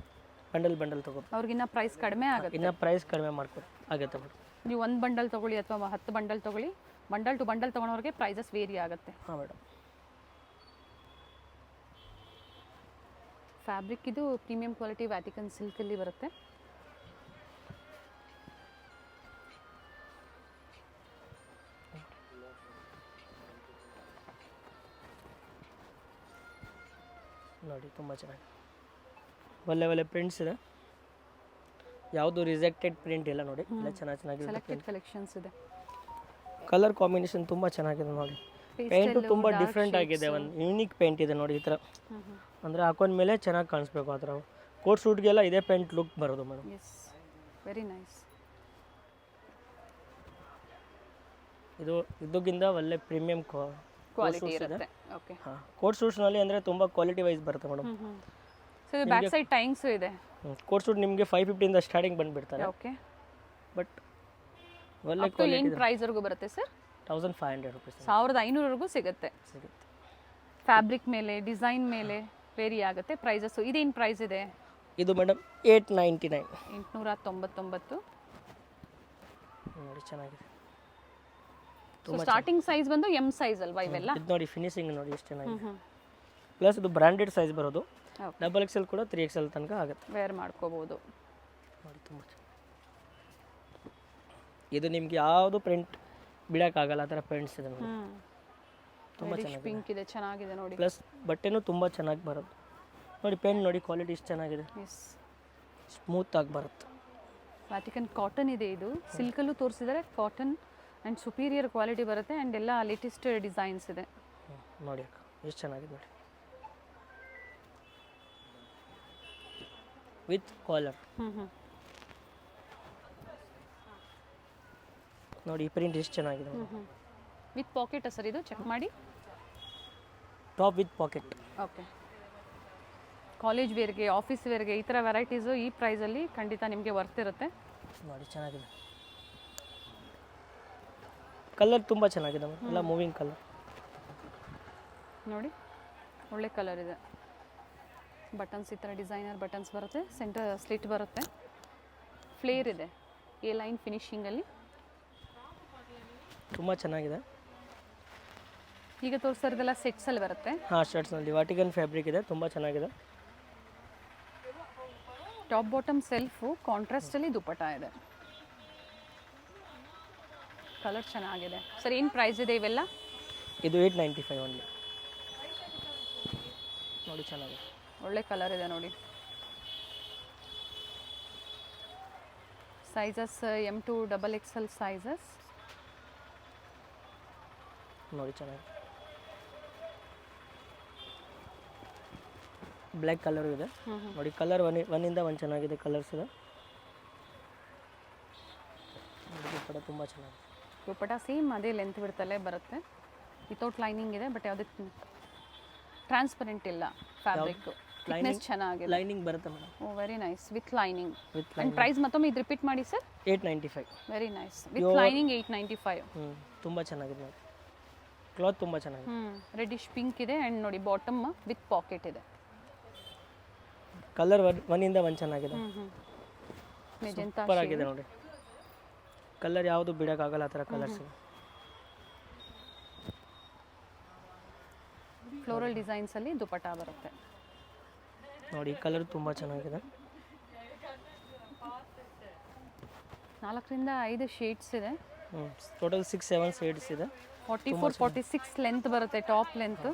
ಬಂಡಲ್ ತಗೋ, ಅವ್ರಿಗಿನ್ನ ಪ್ರೈಸ್ ಕಡಿಮೆ ಆಗುತ್ತೆ. ಇನ್ನು ಪ್ರೈಸ್ ಕಡಿಮೆ ಮಾಡ್ಕೊಡಿ ಆಗುತ್ತೆ ಮೇಡಮ್. ನೀವು ಒಂದು ಬಂಡಲ್ ತೊಗೊಳ್ಳಿ ಅಥವಾ 10 ಬಂಡಲ್ ತೊಗೊಳ್ಳಿ, ಬಂಡಲ್ ಟು ಬಂಡಲ್ ತೊಗೊಳೋರಿಗೆ ಪ್ರೈಸಸ್ ವೇರಿ ಆಗುತ್ತೆ. ಹಾಂ ಮೇಡಮ್. ಫ್ಯಾಬ್ರಿಕ್ ಇದು ಪ್ರೀಮಿಯಂ ಕ್ವಾಲಿಟಿ ವ್ಯಾಟಿಕನ್ ಸಿಲ್ಕಲ್ಲಿ ಬರುತ್ತೆ. ನೋಡಿ ತುಂಬ ಚೆನ್ನಾಗಿ ಒಳ್ಳೆ ಪ್ರಿಂಟ್ಸ್ ಇದೆ, ಯಾವುದು ರಿಜೆಕ್ಟೆಡ್ ಪ್ರಿಂಟ್ ಇಲ್ಲ ನೋಡಿ. ಎಲ್ಲ ಚೆನ್ನಾಗಿದೆ. ಸೆಲೆಕ್ಟೆಡ್ ಕಲೆಕ್ಷನ್ಸ್ ಇದೆ. ಕಲರ್ ಕಾಂಬಿನೇಷನ್ ತುಂಬ ಚೆನ್ನಾಗಿದೆ ನೋಡಿ. ಪೇಂಟು ತುಂಬ ಡಿಫ್ರೆಂಟ್ ಆಗಿದೆ, ಒಂದು ಯೂನಿಕ್ ಪೇಂಟ್ ಇದೆ ನೋಡಿ. ಈ ಥರ ಅಂದರೆ ಹಾಕೊಂಡ್ಮೇಲೆ ಚೆನ್ನಾಗಿ ಕಾಣಿಸ್ಬೇಕು ಆ ಥರ. ಕೋಟ್ ಸೂಟ್ಗೆಲ್ಲ ಇದೇ ಪೇಂಟ್ ಲುಕ್ ಬರೋದು ಮೇಡಮ್. Yes, very nice. ಇದು ಇದಕ್ಕಿಂತ ಒಳ್ಳೆ ಪ್ರೀಮಿಯಂ ಕ್ವಾಲಿಟಿ ಇರುತ್ತೆ. ಓಕೆ, ಹಾಂ, ಕೋಟ್ ಸೂಟ್ಸ್ನಲ್ಲಿ ಅಂದರೆ ತುಂಬ ಕ್ವಾಲಿಟಿ ವೈಸ್ ಬರುತ್ತೆ ಮೇಡಮ್. ಸೊ ಇದು ಬ್ಯಾಕ್ ಸೈಡ್ ಟೈಂಗ್ಸು ಇದೆ. ಕೋಟ್ ಸೂಟ್ ನಿಮಗೆ 550 ಸ್ಟಾರ್ಟಿಂಗ್ ಬಂದುಬಿಡ್ತಾರೆ. ಓಕೆ, ಬಟ್ ಒಳ್ಳೆ ಏನು ಪ್ರೈಸ್ವರೆಗೂ ಬರುತ್ತೆ ಸರ್? 1500 ರುಪೀಸ್, 1500ವರೆಗೂ ಸಿಗುತ್ತೆ. ಫ್ಯಾಬ್ರಿಕ್ ಮೇಲೆ, ಡಿಸೈನ್ ಮೇಲೆ ವೇರಿ ಆಗುತ್ತೆ ಪ್ರೈಸಸ್. ಇದೇನು ಪ್ರೈಸ್ ಇದೆ? ಇದು ಮೇಡಮ್ 899. 899. ನೋಡಿ ಚೆನ್ನಾಗಿದೆ. ಸೊ ಸ್ಟಾರ್ಟಿಂಗ್ ಸೈಜ್ ಬಂದು ಎಂ ಸೈಜ್ ಅಲ್ವಾ ಇವೆಲ್ಲ? ಇದು ನೋಡಿ ಫಿನಿಶಿಂಗ್ ನೋಡಿ ಎಷ್ಟು ಚೆನ್ನಾಗಿದೆ. ಪ್ಲಸ್ ಇದು ಬ್ರ್ಯಾಂಡೆಡ್ ಸೈಜ್ ಬರೋದು. XXL ಕೂಡ 3XL ತನಕ ಆಗುತ್ತೆ, ವೇರ್ ಮಾಡ್ಕೋಬಹುದು. ನೋಡಿ ತುಂಬ ಇದು ನಿಮ್ಗೆ ಯಾವುದು ಪ್ರಿಂಟ್ ಬಿಡೋಕ್ಕಾಗಲ್ಲ, ಆ ಥರ ಪ್ರಿಂಟ್ಸ್ ಇದೆ ನೋಡಿ. ತುಂಬ ಚೆನ್ನಾಗಿದೆ. ಪಿಂಕ್ ಇದೆ, ಚೆನ್ನಾಗಿದೆ ನೋಡಿ. ಪ್ಲಸ್ ಬಟ್ಟೆನೂ ತುಂಬ ಚೆನ್ನಾಗಿ ಬರುತ್ತೆ ನೋಡಿ. ಪೆನ್ ನೋಡಿ ಕ್ವಾಲಿಟಿ ಎಷ್ಟು ಚೆನ್ನಾಗಿದೆ, ಸ್ಮೂತ್ ಆಗಿ ಬರುತ್ತೆ. ವ್ಯಾಟಿಕನ್ ಕಾಟನ್ ಇದೆ, ಇದು ಸಿಲ್ಕಲ್ಲೂ ತೋರಿಸಿದರೆ ಕಾಟನ್ ಆ್ಯಂಡ್ ಸುಪೀರಿಯರ್ ಕ್ವಾಲಿಟಿ ಬರುತ್ತೆ. ಆ್ಯಂಡ್ ಎಲ್ಲ ಲೇಟೆಸ್ಟ್ ಡಿಸೈನ್ಸ್ ಇದೆ ನೋಡಿ ಅಕ್ಕ, ಎಷ್ಟು ಚೆನ್ನಾಗಿದೆ ನೋಡಿ. ವಿತ್ ಕಾಲರ್ ನೋಡಿ. ಈ ಪ್ರಿಂಟ್ ಎಷ್ಟು ಚೆನ್ನಾಗಿದೆ. ವಿತ್ ಪಾಕೆಟ್ ಸರ್ ಇದು, ಚೆಕ್ ಮಾಡಿ. Top with pocket. Okay, college ವೇರ್ಗೆ, ಆಫೀಸ್ ವೇರ್ಗೆ ಈ ಥರ ವೆರೈಟೀಸು ಈ ಪ್ರೈಸಲ್ಲಿ ಖಂಡಿತ ನಿಮಗೆ ವರ್ತ್ ಇರುತ್ತೆ ನೋಡಿ. ಚೆನ್ನಾಗಿದೆ, ಕಲರ್ ತುಂಬ ಚೆನ್ನಾಗಿದೆ, ಎಲ್ಲ ಮೂವಿಂಗ್ ಕಲರ್ ನೋಡಿ. ಒಳ್ಳೆ ಕಲರ್ ಇದೆ. ಬಟನ್ಸ್ ಈ ಥರ ಡಿಸೈನರ್ ಬಟನ್ಸ್ ಬರುತ್ತೆ, ಸೆಂಟರ್ ಸ್ಲಿಟ್ ಬರುತ್ತೆ, ಫ್ಲೇರ್ ಇದೆ, ಎ ಲೈನ್ ಫಿನಿಶಿಂಗಲ್ಲಿ ತುಂಬ ಚೆನ್ನಾಗಿದೆ. ಈಗ ತೋರಿಸ್ತಾ ಇರೋದೆಲ್ಲ ಸೆಟ್ಸಲ್ಲಿ ಬರುತ್ತೆ. ಹಾಂ, ಶರ್ಟ್ಸ್ನಲ್ಲಿ ವಾಟಿಕನ್ ಫ್ಯಾಬ್ರಿಕ್ ಇದೆ, ತುಂಬ ಚೆನ್ನಾಗಿದೆ. ಟಾಪ್ ಬಾಟಮ್ ಸೆಲ್ಫು ಕಾಂಟ್ರಾಸ್ಟಲ್ಲಿ ದುಪ್ಪಟ ಇದೆ. ಕಲರ್ ಚೆನ್ನಾಗಿದೆ ಸರ್. ಏನು ಪ್ರೈಸ್ ಇದೆ ಇವೆಲ್ಲ? ಇದು 895 ಓನ್ಲಿ. ನೋಡಿ ಚೆನ್ನಾಗಿದೆ, ಒಳ್ಳೆ ಕಲರ್ ಇದೆ ನೋಡಿ. ಸೈಜಸ್ M2XXL ಸೈಜಸ್ ನೋಡಿ ಚೆನ್ನಾಗಿದೆ. ಬ್ಲ್ಯಾಕ್ ಕಲರ್ ಇದೆ ನೋಡಿ. ಕಲರ್ ಒನ್ನಿಂದ ಒಂದು ಚೆನ್ನಾಗಿದೆ, ಕಲರ್ಸ್ ಇದೆ. ದುಪ್ಪಟ ತುಂಬ ಚೆನ್ನಾಗಿದೆ. ದುಪ್ಪಟ ಸೇಮ್ ಅದೇ ಲೆಂತ್ ಬಿಡ್ತಲೇ ಬರುತ್ತೆ. ವಿತೌಟ್ ಲೈನಿಂಗ್ ಇದೆ, ಬಟ್ ಯಾವುದೇ ಟ್ರಾನ್ಸ್ಪರೆಂಟ್ ಇಲ್ಲ. ಫ್ಯಾಬ್ರಿಕ್ ಥಿಕ್ನೆಸ್ ಚೆನ್ನಾಗಿದೆ. ಲೈನಿಂಗ್ ಬರುತ್ತೆ madam. Oh, very nice. With lining. With and price ಮತ್ತೊಮ್ಮೆ ಇದು ರಿಪೀಟ್ ಮಾಡಿ sir. 895. Very nice. With lining 895. ತುಂಬ ಚೆನ್ನಾಗಿದೆ ನೋಡಿ. ಕ್ಲಾತ್ ತುಂಬ ಚೆನ್ನಾಗಿದೆ. ರೆಡಿಶ್ ಪಿಂಕ್ ಇದೆ ಆ್ಯಂಡ್ ನೋಡಿ ಬಾಟಮ್ ವಿತ್ ಪಾಕೆಟ್ ಇದೆ. ಕಲರ್ ಒನ್ನಿಂದ ಒಂದು ಚೆನ್ನಾಗಿದೆ, ಮೆಜೆಂಟಾ ಸೂಪರ್ ಆಗಿದೆ ನೋಡಿ. ಕಲರ್ ಯಾವುದು ಬಿಡೋಕ್ಕಾಗಲ್ಲ ಆ ಥರ ಕಲರ್ಸ್. ಫ್ಲೋರಲ್ ಡಿಸೈನ್ಸಲ್ಲಿ ದುಪಟ್ಟಾ ಬರುತ್ತೆ ನೋಡಿ. ಈ ಕಲರ್ ತುಂಬ ಚೆನ್ನಾಗಿದೆ. 4ರಿಂದ 5 ಶೇಡ್ಸ್ ಇದೆ. ಟೋಟಲ್ 6-7 ಶೇಡ್ಸ್ ಇದೆ. 44-46 ಲೆಂತ್ ಬರುತ್ತೆ, ಟಾಪ್ ಲೆಂತ್.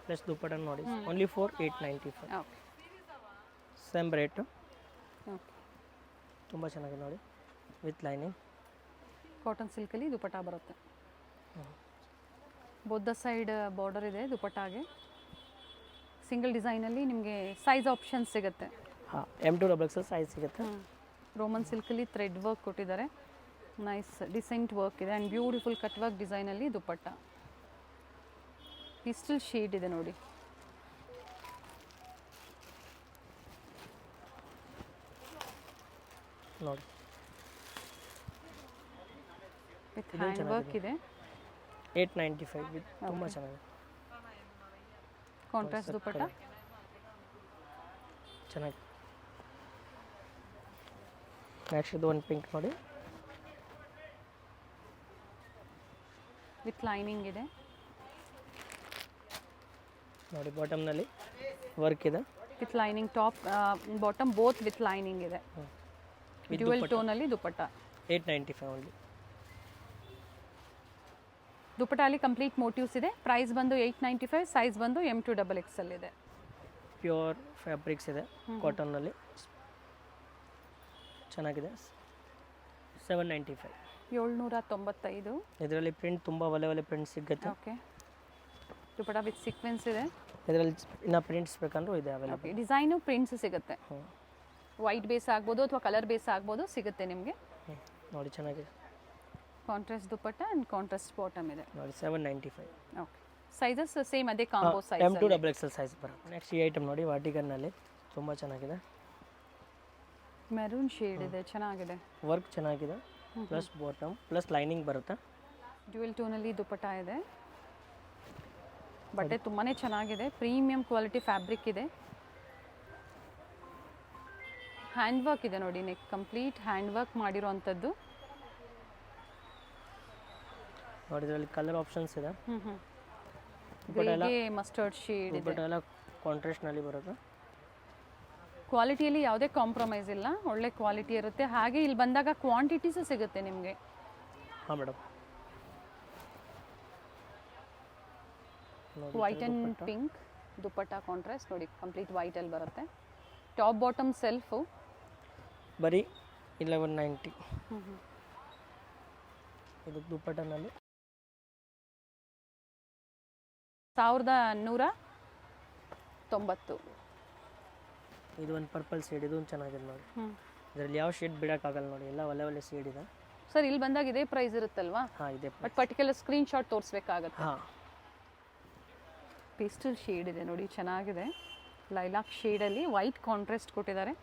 ಪ್ಲಸ್ ದುಪಟ್ಟಾ ನೋಡಿ only for 895. Okay same rate. Okay ತುಂಬ ಚೆನ್ನಾಗಿದೆ ನೋಡಿ ವಿತ್ ಲೈನಿಂಗ್. ಕಾಟನ್ ಸಿಲ್ಕಲ್ಲಿ ದುಪಟ್ಟಾ ಬರುತ್ತೆ. ಬೌದ್ಧ ಸೈಡ್ ಬಾರ್ಡರ್ ಇದೆ ದುಪಟ್ಟಾಗೆ. ಸಿಂಗಲ್ ಡಿಸೈನಲ್ಲಿ ನಿಮಗೆ ಸೈಜ್ ಆಪ್ಷನ್ ಸಿಗುತ್ತೆ. ಹಾಂ, M2XX ಸೈಜ್ ಸಿಗುತ್ತೆ. ರೋಮನ್ ಸಿಲ್ಕಲ್ಲಿ ಥ್ರೆಡ್ ವರ್ಕ್ ಕೊಟ್ಟಿದ್ದಾರೆ. ನೈಸ್ ಡಿಸೆಂಟ್ ವರ್ಕ್ ಇದೆ ಆ್ಯಂಡ್ ಬ್ಯೂಟಿಫುಲ್ ಕಟ್ ವರ್ಕ್ ಡಿಸೈನಲ್ಲಿ ದುಪಟ್ಟಾ. ಪಿಸ್ಟಲ್ ಶೇಡ್ ಇದೆ ನೋಡಿ. ನೋಡಿ ವಿತ್ ಹ್ಯಾಂಡ್ ವರ್ಕ್ ಇದೆ. 895 ವಿತ್ ತುಂಬ ಚೆನ್ನಾಗಿದೆ. ಕಾಂಟ್ರಾಸ್ಟ್ ದುಪಟ್ಟಾ ಚೆನ್ನಾಗಿ. ನೆಕ್ಸ್ಟ್ ಇದು ಒಂದು ಪಿಂಕ್ ನೋಡಿ, ವಿತ್ ಲೈನಿಂಗ್ ಇದೆ. ನೋಡಿ ಬಾಟಮ್ನಲ್ಲಿ ವರ್ಕ್ ಇದೆ. With lining top bottom both with lining ಇದೆ. ಡ್ಯುಯಲ್ ಟೋನಲ್ಲಿ ದುಪಟ್ಟಾ. 895 ಓನ್ಲಿ. ದುಪಟ್ಟಾಲಿ ಕಂಪ್ಲೀಟ್ ಮೋಟಿವ್ಸ್ ಇದೆ. ಪ್ರೈಸ್ ಬಂದು 895, ಸೈಜ್ ಬಂದು M2XX ಇದೆ. ಪ್ಯೂರ್ ಫ್ಯಾಬ್ರಿಕ್ಸ್ ಇದೆ ಕಾಟನ್ನಲ್ಲಿ, ಚೆನ್ನಾಗಿದೆ. 795. 795. ಇದರಲ್ಲಿ ಪ್ರಿಂಟ್ ತುಂಬ ಒಳ್ಳೆ ಪ್ರಿಂಟ್ ಸಿಗುತ್ತೆ. ಓಕೆ ದುಪಟ್ಟಾ ವಿತ್ ಸೀಕ್ವೆನ್ಸ್ ಇದೆ. ಇದರಲ್ಲಿ ಇನ್ನು ಪ್ರಿಂಟ್ಸ್ ಬೇಕಂದ್ರೂ ಇದೆ ಅವೈಲೇಬಲ್. ಓಕೆ ಡಿಸೈನು ಪ್ರಿಂಟ್ಸ್ ಸಿಗುತ್ತೆ. ವೈಟ್ ಬೇಸ್ ಆಗ್ಬೋದು ಅಥವಾ ಕಲರ್ ಬೇಸ್ ಆಗ್ಬೋದು, ಸಿಗುತ್ತೆ ನಿಮಗೆ. ನೋಡಿ ಚೆನ್ನಾಗಿದೆ. Contrast dupatta and contrast bottom ಇದೆ. ನೋಡಿ 795. ಓಕೆ ಸೈಜಸ್ ಸೇಮ್ ಅದೇ ಕಾಂಬೋ ಸೈಜ್. M2XX ಸೈಜ್ ಬರುತ್ತೆ. ನೆಕ್ಸ್ಟ್ ಈ ಐಟಮ್ ನೋಡಿ ವಾಟಿಕನ್ನಲ್ಲಿ ತುಂಬ ಚೆನ್ನಾಗಿದೆ. ಮೆರೂನ್ ಶೇಡ್ ಇದೆ, ಚೆನ್ನಾಗಿದೆ. ವರ್ಕ್ ಚೆನ್ನಾಗಿದೆ. ಪ್ಲಸ್ ಬಾಟಮ್ ಪ್ಲಸ್ ಲೈನಿಂಗ್ ಬರುತ್ತೆ. ಡ್ಯುಯಲ್ ಟೋನಲ್ಲಿ ದುಪಟ್ಟಾ ಇದೆ. ಬಟ್ಟೆ ತುಂಬಾ ಚೆನ್ನಾಗಿದೆ. ಪ್ರೀಮಿಯಂ ಕ್ವಾಲಿಟಿ ಫ್ಯಾಬ್ರಿಕ್ ಇದೆ. ಹ್ಯಾಂಡ್ ವರ್ಕ್ ಇದೆ ನೋಡಿ, ನೆಕ್ ಕಂಪ್ಲೀಟ್ ಹ್ಯಾಂಡ್ ವರ್ಕ್ ಮಾಡಿರೋವಂಥದ್ದು. ನೋಡಿ ಇದರಲ್ಲಿ ಕಲರ್ ಆಪ್ಷನ್ಸ್ ಇದೆ. ಗ್ರೇಗೆ ಮಸ್ಟರ್ಡ್ ಶೇಡ್ ಇದೆ. ಬಟ್ ಎಲ್ಲ ಕಾಂಟ್ರಾಸ್ಟ್ನಲ್ಲಿ ಬರುತ್ತೆ. ಕ್ವಾಲಿಟಿಯಲ್ಲಿ ಯಾವುದೇ ಕಾಂಪ್ರಮೈಸ್ ಇಲ್ಲ, ಒಳ್ಳೆ ಕ್ವಾಲಿಟಿ ಇರುತ್ತೆ. ಹಾಗೆ ಇಲ್ಲಿ ಬಂದಾಗ ಕ್ವಾಂಟಿಟೀಸು ಸಿಗುತ್ತೆ ನಿಮಗೆ. ಹಾಂ madam. White and pink dupatta contrast ನೋಡಿ, ಕಂಪ್ಲೀಟ್ ವೈಟಲ್ಲಿ ಬರುತ್ತೆ. ಟಾಪ್ ಬಾಟಮ್ ಸೆಲ್ಫು ಬರೀ 1190. ಇದು ದುಪಟ್ಟನಲ್ಲಿ 1190. ಇದು ಒಂದು ಪರ್ಪಲ್ ಶೇಡ್, ಇದು ಒಂದು ಚೆನ್ನಾಗಿದೆ ನೋಡಿ. ಇದರಲ್ಲಿ ಯಾವ ಶೇಡ್ ಬಿಡೋಕ್ಕಾಗಲ್ಲ ನೋಡಿ, ಎಲ್ಲ ಒಳ್ಳೆ ಶೇಡ್ ಇದೆ. ಸರ್ ಇಲ್ಲಿ ಬಂದಾಗ ಇದೇ ಪ್ರೈಸ್ ಇರುತ್ತಲ್ವಾ? ಹಾಂ ಇದೆ. ಬಟ್ ಪರ್ಟಿಕ್ಯುಲರ್ ಸ್ಕ್ರೀನ್ ಶಾಟ್ ತೋರಿಸ್ಬೇಕಾಗತ್ತೆ. ಹಾಂ. ಪೇಸ್ಟಲ್ ಶೇಡ್ ಇದೆ ನೋಡಿ, ಚೆನ್ನಾಗಿದೆ. ಲೈಲಾಕ್ ಶೇಡಲ್ಲಿ ವೈಟ್ ಕಾಂಟ್ರಾಸ್ಟ್ ಕೊಟ್ಟಿದ್ದಾರೆ.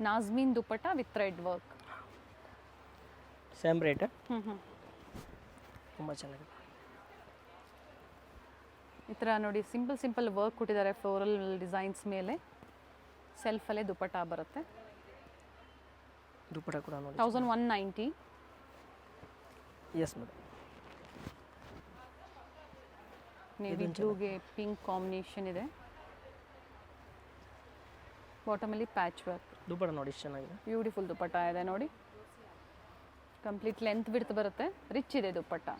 ನಾಜ್ಮೀನ್ dupatta with thread work. Same rate. ತುಂಬ ಚೆನ್ನಾಗಿದೆ. ಈ ಥರ ನೋಡಿ ಸಿಂಪಲ್ ವರ್ಕ್ ಕೊಟ್ಟಿದ್ದಾರೆ ಫ್ಲೋರಲ್ ಡಿಸೈನ್ಸ್ ಮೇಲೆ. ಸೆಲ್ಫಲ್ಲೇ ದುಪಟ್ಟಾ ಬರುತ್ತೆ. ದುಪಟ್ಟಾ ಕೂಡ ನೋಡಿ 1190. Yes madam. ನೇವಿ ಬ್ಲೂಗೆ ಪಿಂಕ್ ಕಾಂಬಿನೇಷನ್ ಇದೆ. ಬಾಟಮಲ್ಲಿ ಪ್ಯಾಚ್ ವರ್ಕ್. ದುಪಟ್ಟಾ ನೋಡಿ ಎಷ್ಟು ಚೆನ್ನಾಗಿದೆ. ಬ್ಯೂಟಿಫುಲ್ ದುಪಟ್ಟಾ ಇದೆ ನೋಡಿ. ಕಂಪ್ಲೀಟ್ ಲೆಂತ್ ಬಿಡ್ತು ಬರುತ್ತೆ. ರಿಚ್ ಇದೆ ದುಪಟ್ಟಾ.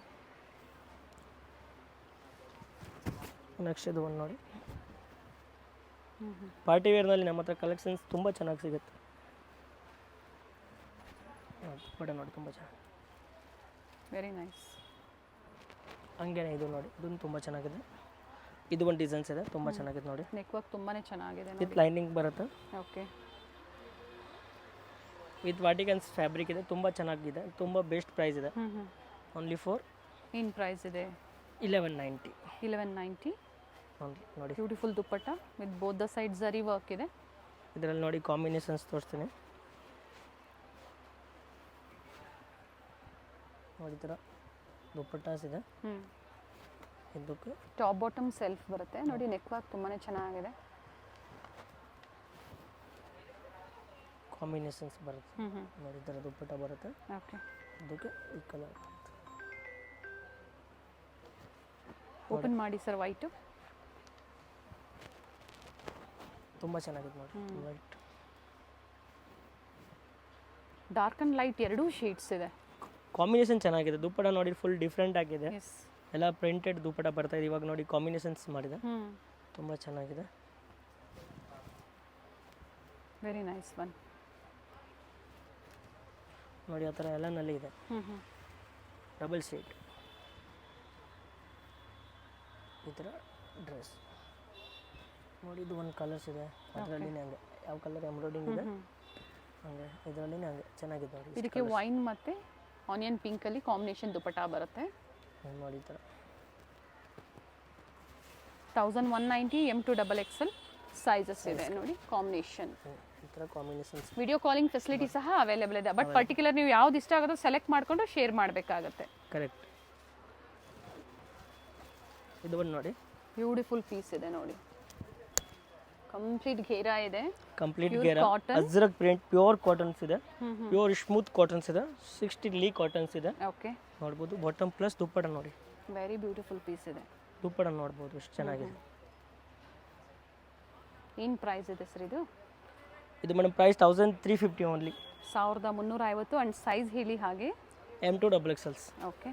ನೆಕ್ಸ್ಟ್ ಇದು ಒಂದು ನೋಡಿ, ಪಾರ್ಟಿ ವೇರ್ನಲ್ಲಿ ನಮ್ಮ ಹತ್ರ ಕಲೆಕ್ಷನ್ಸ್ ತುಂಬ ಚೆನ್ನಾಗಿ ಸಿಗುತ್ತೆ. ದುಪಟ್ಟಾ ನೋಡಿ ತುಂಬ ಚೆನ್ನಾಗಿ, ವೆರಿ ನೈಸ್. ಹಂಗೇನೆ ಇದು ನೋಡಿ, ಇದನ್ನು ತುಂಬ ಚೆನ್ನಾಗಿದೆ. ಇದು ಒಂದು ಡಿಸೈನ್ಸ್ ಇದೆ, ತುಂಬ ಚೆನ್ನಾಗಿದೆ ನೋಡಿ. ನೆಕ್ ವರ್ಕ್ ತುಂಬಾ ಚೆನ್ನಾಗಿದೆ. ವಿತ್ ಲೈನಿಂಗ್ ಬರುತ್ತೆ. ಓಕೆ ವಿತ್ ವಾಟಿಕನ್ಸ್ ಫ್ಯಾಬ್ರಿಕ್ ಇದೆ, ತುಂಬ ಚೆನ್ನಾಗಿದೆ. ತುಂಬ ಬೆಸ್ಟ್ ಪ್ರೈಸ್ ಇದೆ. ಓನ್ಲಿ ಫಾರ್ ಏನು ಪ್ರೈಸ್ ಇದೆ? 1190. 1190 ಓನ್ಲಿ ನೋಡಿ. Beautiful dupatta with both the side zari work ಇದೆ. ಇದರಲ್ಲಿ ನೋಡಿ ಕಾಂಬಿನೇಷನ್ಸ್ ತೋರಿಸ್ತೀನಿ ನೋಡಿ. ಈ ಥರ ದುಪ್ಪಟ್ಟಾಸ್ ಇದೆ. ಹ್ಞೂ ಇದಕ್ಕೆ ಟಾಪ್ ಬಾಟಮ್ ಸೆಲ್ಫ್ ಬರುತ್ತೆ ನೋಡಿ. ನೆಕ್ ವರ್ಕ್ ತುಂಬಾ ಚೆನ್ನಾಗಿದೆ. ಕಾಂಬಿನೇಷನ್ಸ್ ಬರುತ್ತೆ ಹ್ಞೂ ಹ್ಞೂ ನೋಡಿ. ಈ ಥರ ದುಪ್ಪಟ್ಟ ಬರುತ್ತೆ. ಓಕೆ. ಇದಕ್ಕೆ ಈ ಕಲರ್ ಓಪನ್ ಮಾಡಿ ಸರ್. ವೈಟು ತುಂಬ ಚೆನ್ನಾಗಿದೆ ನೋಡಿ. ವೈಟ್ ಡಾರ್ಕ್ ಆ್ಯಂಡ್ ಲೈಟ್ ಎರಡೂ ಶೇಡ್ಸ್ ಇದೆ. ಕಾಂಬಿನೇಷನ್ ಚೆನ್ನಾಗಿದೆ. ದುಪ್ಪಟ್ಟ ನೋಡಿ ಫುಲ್ ಡಿಫ್ರೆಂಟ್ ಆಗಿದೆ. ಎಸ್. ಎಲ್ಲ ಪ್ರಿಂಟೆಡ್ ದುಪ್ಪಟ್ಟ ಬರ್ತಾ ಇದೆ ಇವಾಗ ನೋಡಿ. ಕಾಂಬಿನೇಷನ್ಸ್ ಮಾಡಿದೆ, ಹ್ಞೂ ತುಂಬ ಚೆನ್ನಾಗಿದೆ. ವೆರಿ ನೈಸ್ ಒನ್ ನೋಡಿ. ಆ ಥರ ಎಲ್ಲನಲ್ಲಿ ಇದೆ. ಹ್ಞೂ ಹ್ಞೂ ಡಬಲ್ ಶೇಡ್ ಈ ಥರ ಡ್ರೆಸ್ ನೋಡಿ. ಇದು ಒಂದು ಕಲರ್ಸ್ ಇದೆ ಅದರಲ್ಲಿನೇ ಹಂಗೆ ಯಾವ ಕಲರ್ ಎಂಬ್ರಾಯ್ಡಿಂಗ್ ಇದೆ ಹಂಗೆ ಇದರಲ್ಲಿನೇ ಹಂಗೆ ಚೆನ್ನಾಗಿದೆ ನೋಡಿ. ಇದಕ್ಕೆ ವೈನ್ ಮತ್ತು ಆನಿಯನ್ ಪಿಂಕಲ್ಲಿ ಕಾಂಬಿನೇಷನ್ ದುಪಟ್ಟ ಬರುತ್ತೆ. ನೋಡಿ ಈ ಥರ 1190 M2XXL ಸೈಜಸ್ ಇದೆ ನೋಡಿ. ಕಾಂಬಿನೇಷನ್ ಈ ಥರ ಕಾಂಬಿನೇಷನ್ಸ್. ವಿಡಿಯೋ ಕಾಲಿಂಗ್ ಫೆಸಿಲಿಟಿ ಸಹ ಅವೈಲೇಬಲ್ ಇದೆ. ಬಟ್ ಪರ್ಟಿಕ್ಯುಲರ್ ನೀವು ಯಾವ್ದು ಇಷ್ಟ ಆಗೋದು ಸೆಲೆಕ್ಟ್ ಮಾಡಿಕೊಂಡು ಶೇರ್ ಮಾಡಬೇಕಾಗತ್ತೆ. ಕರೆಕ್ಟ್. ಇದು ಒಂದು ನೋಡಿ. ಬ್ಯೂಟಿಫುಲ್ ಪೀಸ್ ಇದೆ ನೋಡಿ. ಕಂಪ್ಲೀಟ್ ಘೇರಾ ಇದೆ. ಕಂಪ್ಲೀಟ್ Pure ಗೇರಾ cotton. Ajrakh print pure cottons ಇದೆ. ಪ್ಯೂರ್ ಸ್ಮೂತ್ ಕಾಟನ್ಸ್ ಇದೆ. 60 ಲೀ ಕಾಟನ್ಸ್ ಇದೆ ಓಕೆ. ನೋಡ್ಬೋದು. ಬಾಟಮ್ ಪ್ಲಸ್ ದುಪ್ಪಟ್ಟ ನೋಡಿ. ವೆರಿ ಬ್ಯೂಟಿಫುಲ್ ಪೀಸ್ ಇದೆ. ದುಪ್ಪಟ್ಟ ನೋಡ್ಬೋದು ಎಷ್ಟು ಚೆನ್ನಾಗಿದೆ. ಏನು ಪ್ರೈಸ್ ಇದೆ ಸರ್ ಇದು? ಇದು madam price 1350 only. 1350 and size ಹೇಳಿ ಹಾಗೆ. M2XXL. ಓಕೆ.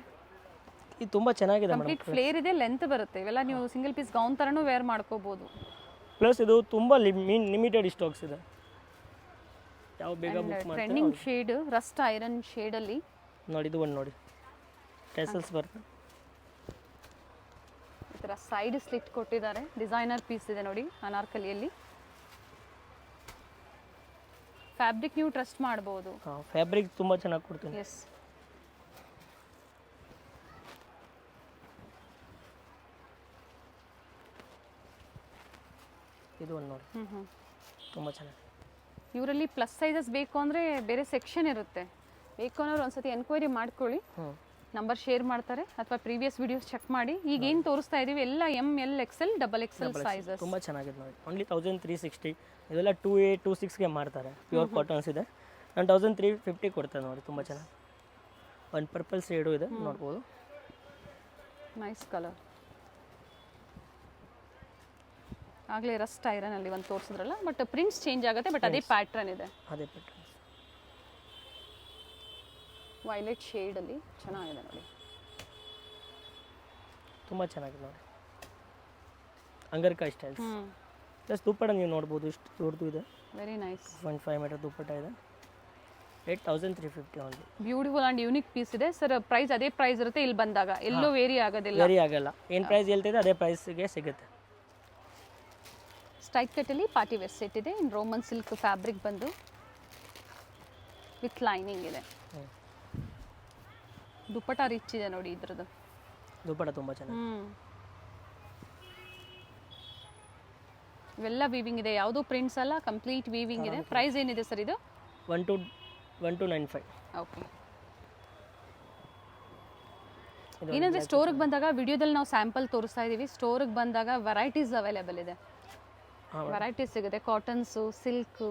ಇದು ತುಂಬ ಚೆನ್ನಾಗಿದೆ ಮೇಡಮ್. ಕಂಪ್ಲೀಟ್ ಫ್ಲೇರ್ ಇದೆ, ಲೆಂತ್ ಬರುತ್ತೆ. ಇವೆಲ್ಲ ನೀವು ಸಿಂಗಲ್ ಪೀಸ್ ಗೌನ್ ಥರನೂ ವೇರ್ ಮಾಡ್ಕೋಬೋದು. ಪ್ಲಸ್ ಇದು ತುಂಬ ಲಿಮಿಟೆಡ್ ಸ್ಟಾಕ್ಸ್ ಇದೆ. ಯಾವ ಬೇಗ ಬುಕ್ ಮಾಡ್ತಾರೆ. ಟ್ರೆಂಡಿಂಗ್ ಶೇಡ್ ರಸ್ಟ್ ಐರನ್ ಶೇಡಲ್ಲಿ ನೋಡಿ. ಇದು ಒಂದು ನೋಡಿ ಟೆಸಲ್ಸ್ ಬರುತ್ತೆ. ಈ ಥರ ಸೈಡ್ ಸ್ಲಿಟ್ ಕೊಟ್ಟಿದ್ದಾರೆ. ಡಿಸೈನರ್ ಪೀಸ್ ಇದೆ ನೋಡಿ ಅನಾರ್ಕಲಿಯಲ್ಲಿ. ಫ್ಯಾಬ್ರಿಕ್ ನೀವು ಟ್ರಸ್ಟ್ ಮಾಡ್ಬೋದು. ಹಾಂ, ಫ್ಯಾಬ್ರಿಕ್ ತುಂಬ ಚೆನ್ನಾಗಿ ಕೊಡ್ತೀನಿ. ಎಸ್. ಇದು ಒಂದು ನೋಡಿ. ತುಂಬ ಚೆನ್ನಾಗಿ. ಇವರಲ್ಲಿ ಪ್ಲಸ್ ಸೈಜಸ್ ಬೇಕು ಅಂದರೆ ಬೇರೆ ಸೆಕ್ಷನ್ ಇರುತ್ತೆ. ಬೇಕು ಅನ್ನೋರು ಒಂದ್ಸತಿ ಎನ್ಕ್ವೈರಿ ಮಾಡ್ಕೊಳ್ಳಿ. ನಂಬರ್ ಶೇರ್ ಮಾಡ್ತಾರೆ ಅಥವಾ ಪ್ರೀವಿಯಸ್ ವಿಡಿಯೋಸ್ ಚೆಕ್ ಮಾಡಿ. ಈಗ ಏನು ತೋರಿಸ್ತಾ ಇದೀವಿ ಎಲ್ಲ ML XL XXL ಸೈಜಸ್. ತುಂಬ ಚೆನ್ನಾಗಿದೆ ನೋಡಿ. ಓನ್ಲಿ 1360. ಇದೆಲ್ಲ 2A 26ಗೆ ಮಾಡ್ತಾರೆ. ಪ್ಯೂರ್ ಕಾಟನ್ಸ್ ಇದೆ. ನಾನು 1350 ಕೊಡ್ತೇನೆ ನೋಡಿ. ತುಂಬ ಚೆನ್ನಾಗಿ. ಒಂದು ಪರ್ಪಲ್ ಶೇಡು ಇದೆ ನೋಡ್ಬೋದು. Nice colour. ಆಗಲೇ ರಸ್ಟ್ ಐರನಲ್ಲಿ ಒಂದು ತೋರಿಸಿದ್ರಲ್ಲ, ಬಟ್ ಪ್ರಿಂಟ್ಸ್ ಚೇಂಜ್ ಆಗುತ್ತೆ, ಬಟ್ ಅದೇ ಪ್ಯಾಟ್ರನ್ ಇದೆ. ಅದೇ ಪ್ಯಾಟ್ರನ್. ವೈಲೆಟ್ ಶೇಡಲ್ಲಿ ಚೆನ್ನಾಗಿದೆ ನೋಡಿ. ತುಂಬ ಚೆನ್ನಾಗಿದೆ ನೋಡಿ. ಅಂಗರ್ಕಾಯ್ ಸ್ಟೈಲ್ಸ್. ಪ್ಲಸ್ ದುಪ್ಪಟ್ಟ ನೀವು ನೋಡ್ಬೋದು ಇಷ್ಟು ದೊಡ್ಡದು ಇದೆ. Very nice. 1.5 ಮೀಟರ್ ದುಪ್ಪಟ್ಟ ಇದೆ. 8350 only. Beautiful and unique piece ಇದೆ ಸರ್. ಪ್ರೈಸ್ ಅದೇ ಪ್ರೈಸ್ ಇರುತ್ತೆ ಇಲ್ಲಿ ಬಂದಾಗ, ಎಲ್ಲೂ ವೇರಿ ಆಗೋದಿಲ್ಲ. ವೇರಿ ಆಗಲ್ಲ. ಏನು ಪ್ರೈಸ್ ಹೇಳ್ತಿದೆ ಅದೇ ಪ್ರೈಸ್ಗೆ ಸಿಗುತ್ತೆ. ಸ್ಟ್ರೈಕ್ ಕಟ್ಟಲ್ಲಿ ಪಾರ್ಟಿ ವೇರ್ ಸೆಟ್ ಇದೆ. ಇನ್ ರೋಮನ್ ಸಿಲ್ಕ್ ಫ್ಯಾಬ್ರಿಕ್ ಬಂದು ವಿತ್ ಲೈನಿಂಗ್ ಇದೆ. ದುಪ್ಪಟ್ಟ ರಿಚ್ ಇದೆ ನೋಡಿ ಇದ್ರದ್ದು. ದುಪ್ಪಟ್ಟ ತುಂಬ ಚೆನ್ನಾಗಿ. ಇವೆಲ್ಲ ವೀವಿಂಗ್ ಇದೆ, ಯಾವುದೂ ಪ್ರಿಂಟ್ಸ್ ಅಲ್ಲ, ಕಂಪ್ಲೀಟ್ ವೀವಿಂಗ್ ಇದೆ. ಪ್ರೈಸ್ ಏನಿದೆ ಸರ್ ಇದು? 1295. ಓಕೆ. ಏನಂದರೆ ಸ್ಟೋರಿಗೆ ಬಂದಾಗ ವಿಡಿಯೋದಲ್ಲಿ ನಾವು ಸ್ಯಾಂಪಲ್ ತೋರಿಸ್ತಾ ಇದ್ದೀವಿ. ಸ್ಟೋರಿಗೆ ಬಂದಾಗ ವೆರೈಟೀಸ್ ಅವೈಲೇಬಲ್ ಇದೆ. ವೆರೈಟೀಸ್ ಸಿಗುತ್ತೆ. Cottons, silk,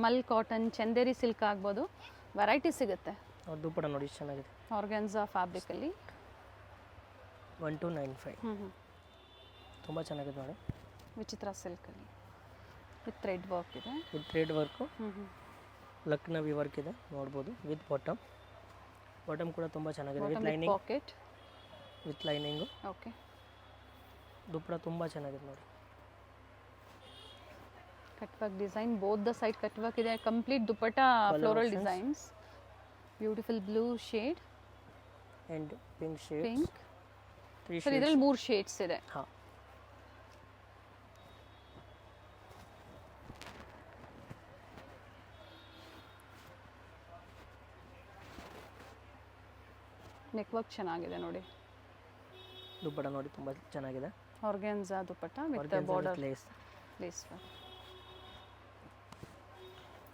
mul cotton, Chanderi silk ಆಗ್ಬೋದು, ವೆರೈಟಿ ಸಿಗುತ್ತೆ. ದುಪ್ಪಟ್ಟ ನೋಡಿ ಎಷ್ಟು ಚೆನ್ನಾಗಿದೆ. ಆರ್ಗನ್ಸಾ ಫ್ಯಾಬ್ರಿಕಲ್ಲಿ 1295. ತುಂಬ ಚೆನ್ನಾಗಿದೆ ನೋಡಿ. ವಿಚಿತ್ರ ಸಿಲ್ಕಲ್ಲಿ ವಿತ್ ಥ್ರೆಡ್ ವರ್ಕ್ ಇದೆ. With thread work, Lucknowi work ಇದೆ ನೋಡ್ಬೋದು. With bottom. ಬಾಟಮ್ ಕೂಡ ತುಂಬ ಚೆನ್ನಾಗಿದೆ. With lining. Pocket with lining. Okay. Dupatta ತುಂಬ ಚೆನ್ನಾಗಿದೆ ನೋಡಿ. Cut work design, both the side cut work ಇದೆ. Complete dupatta floral designs. Beautiful blue shade and pink shade. Pink. 3 sir ಇದರಲ್ಲಿ 3 ಶೇಡ್ಸ್ ಇದೆ. ಹಾಂ. ನೆಕ್ ವರ್ಕ್ ಚೆನ್ನಾಗಿದೆ ನೋಡಿ. ದುಪ್ಪಟ್ಟ ನೋಡಿ ತುಂಬ ಚೆನ್ನಾಗಿದೆ. Organza dupatta with border lace. Lace work.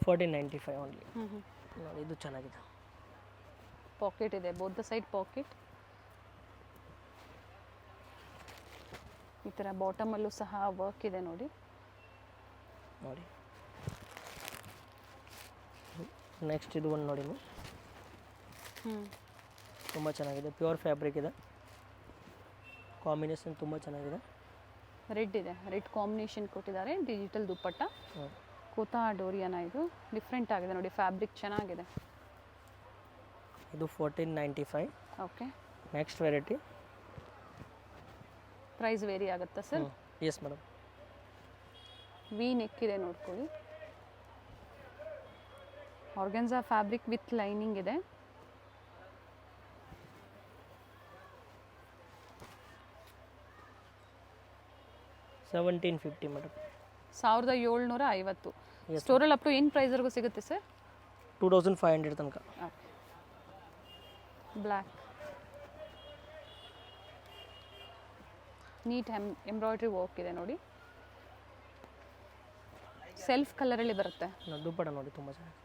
1495 only. ನೋಡಿ ಇದು ಚೆನ್ನಾಗಿದೆ. ಪಾಕೆಟ್ ಇದೆ, ಬೋತ್ ದ ಸೈಡ್ ಪಾಕೆಟ್. ಈ ಥರ ಬಾಟಮಲ್ಲೂ ಸಹ ವರ್ಕ್ ಇದೆ ನೋಡಿ. ನೋಡಿ ನೆಕ್ಸ್ಟ್ ಇದು ಒಂದು ನೋಡಿ ನೀವು, ತುಂಬ ಚೆನ್ನಾಗಿದೆ, ಪ್ಯೂರ್ ಫ್ಯಾಬ್ರಿಕ್ ಇದೆ, ಕಾಂಬಿನೇಷನ್ ತುಂಬ ಚೆನ್ನಾಗಿದೆ. ರೆಡ್ ಇದೆ, ರೆಡ್ ಕಾಂಬಿನೇಷನ್ ಕೊಟ್ಟಿದ್ದಾರೆ, ಡಿಜಿಟಲ್ ದುಪ್ಪಟ್ಟ, ಹ್ಞೂ ಕೋತಾ ಡೋರಿಯಾನ. ಇದು ಡಿಫ್ರೆಂಟ್ ಆಗಿದೆ ನೋಡಿ, ಫ್ಯಾಬ್ರಿಕ್ ಚೆನ್ನಾಗಿದೆ. ಇದು 1495. Okay, next variety. Price vary ಆಗುತ್ತಾ sir? Yes madam. V neck ಇದೆ ನೋಡ್ಕೊಳ್ಳಿ, ಆರ್ಗನ್ಸಾ ಫ್ಯಾಬ್ರಿಕ್ ವಿತ್ ಲೈನಿಂಗ್ ಇದೆ. $1750 ಮೇಡಮ್. 1750. ಸ್ಟೋರಲ್ಲಿ ಅಪ್ ಟು ಏನು ಪ್ರೈಸ್ವರೆಗೂ ಸಿಗುತ್ತೆ ಸರ್? 2500 ತನಕ. Okay, black neat embroidery work ಇದೆ ನೋಡಿ, ಸೆಲ್ಫ್ ಕಲರಲ್ಲಿ ಬರುತ್ತೆ. ದುಪ್ಪಟ ನೋಡಿ ತುಂಬ ಚೆನ್ನಾಗಿ.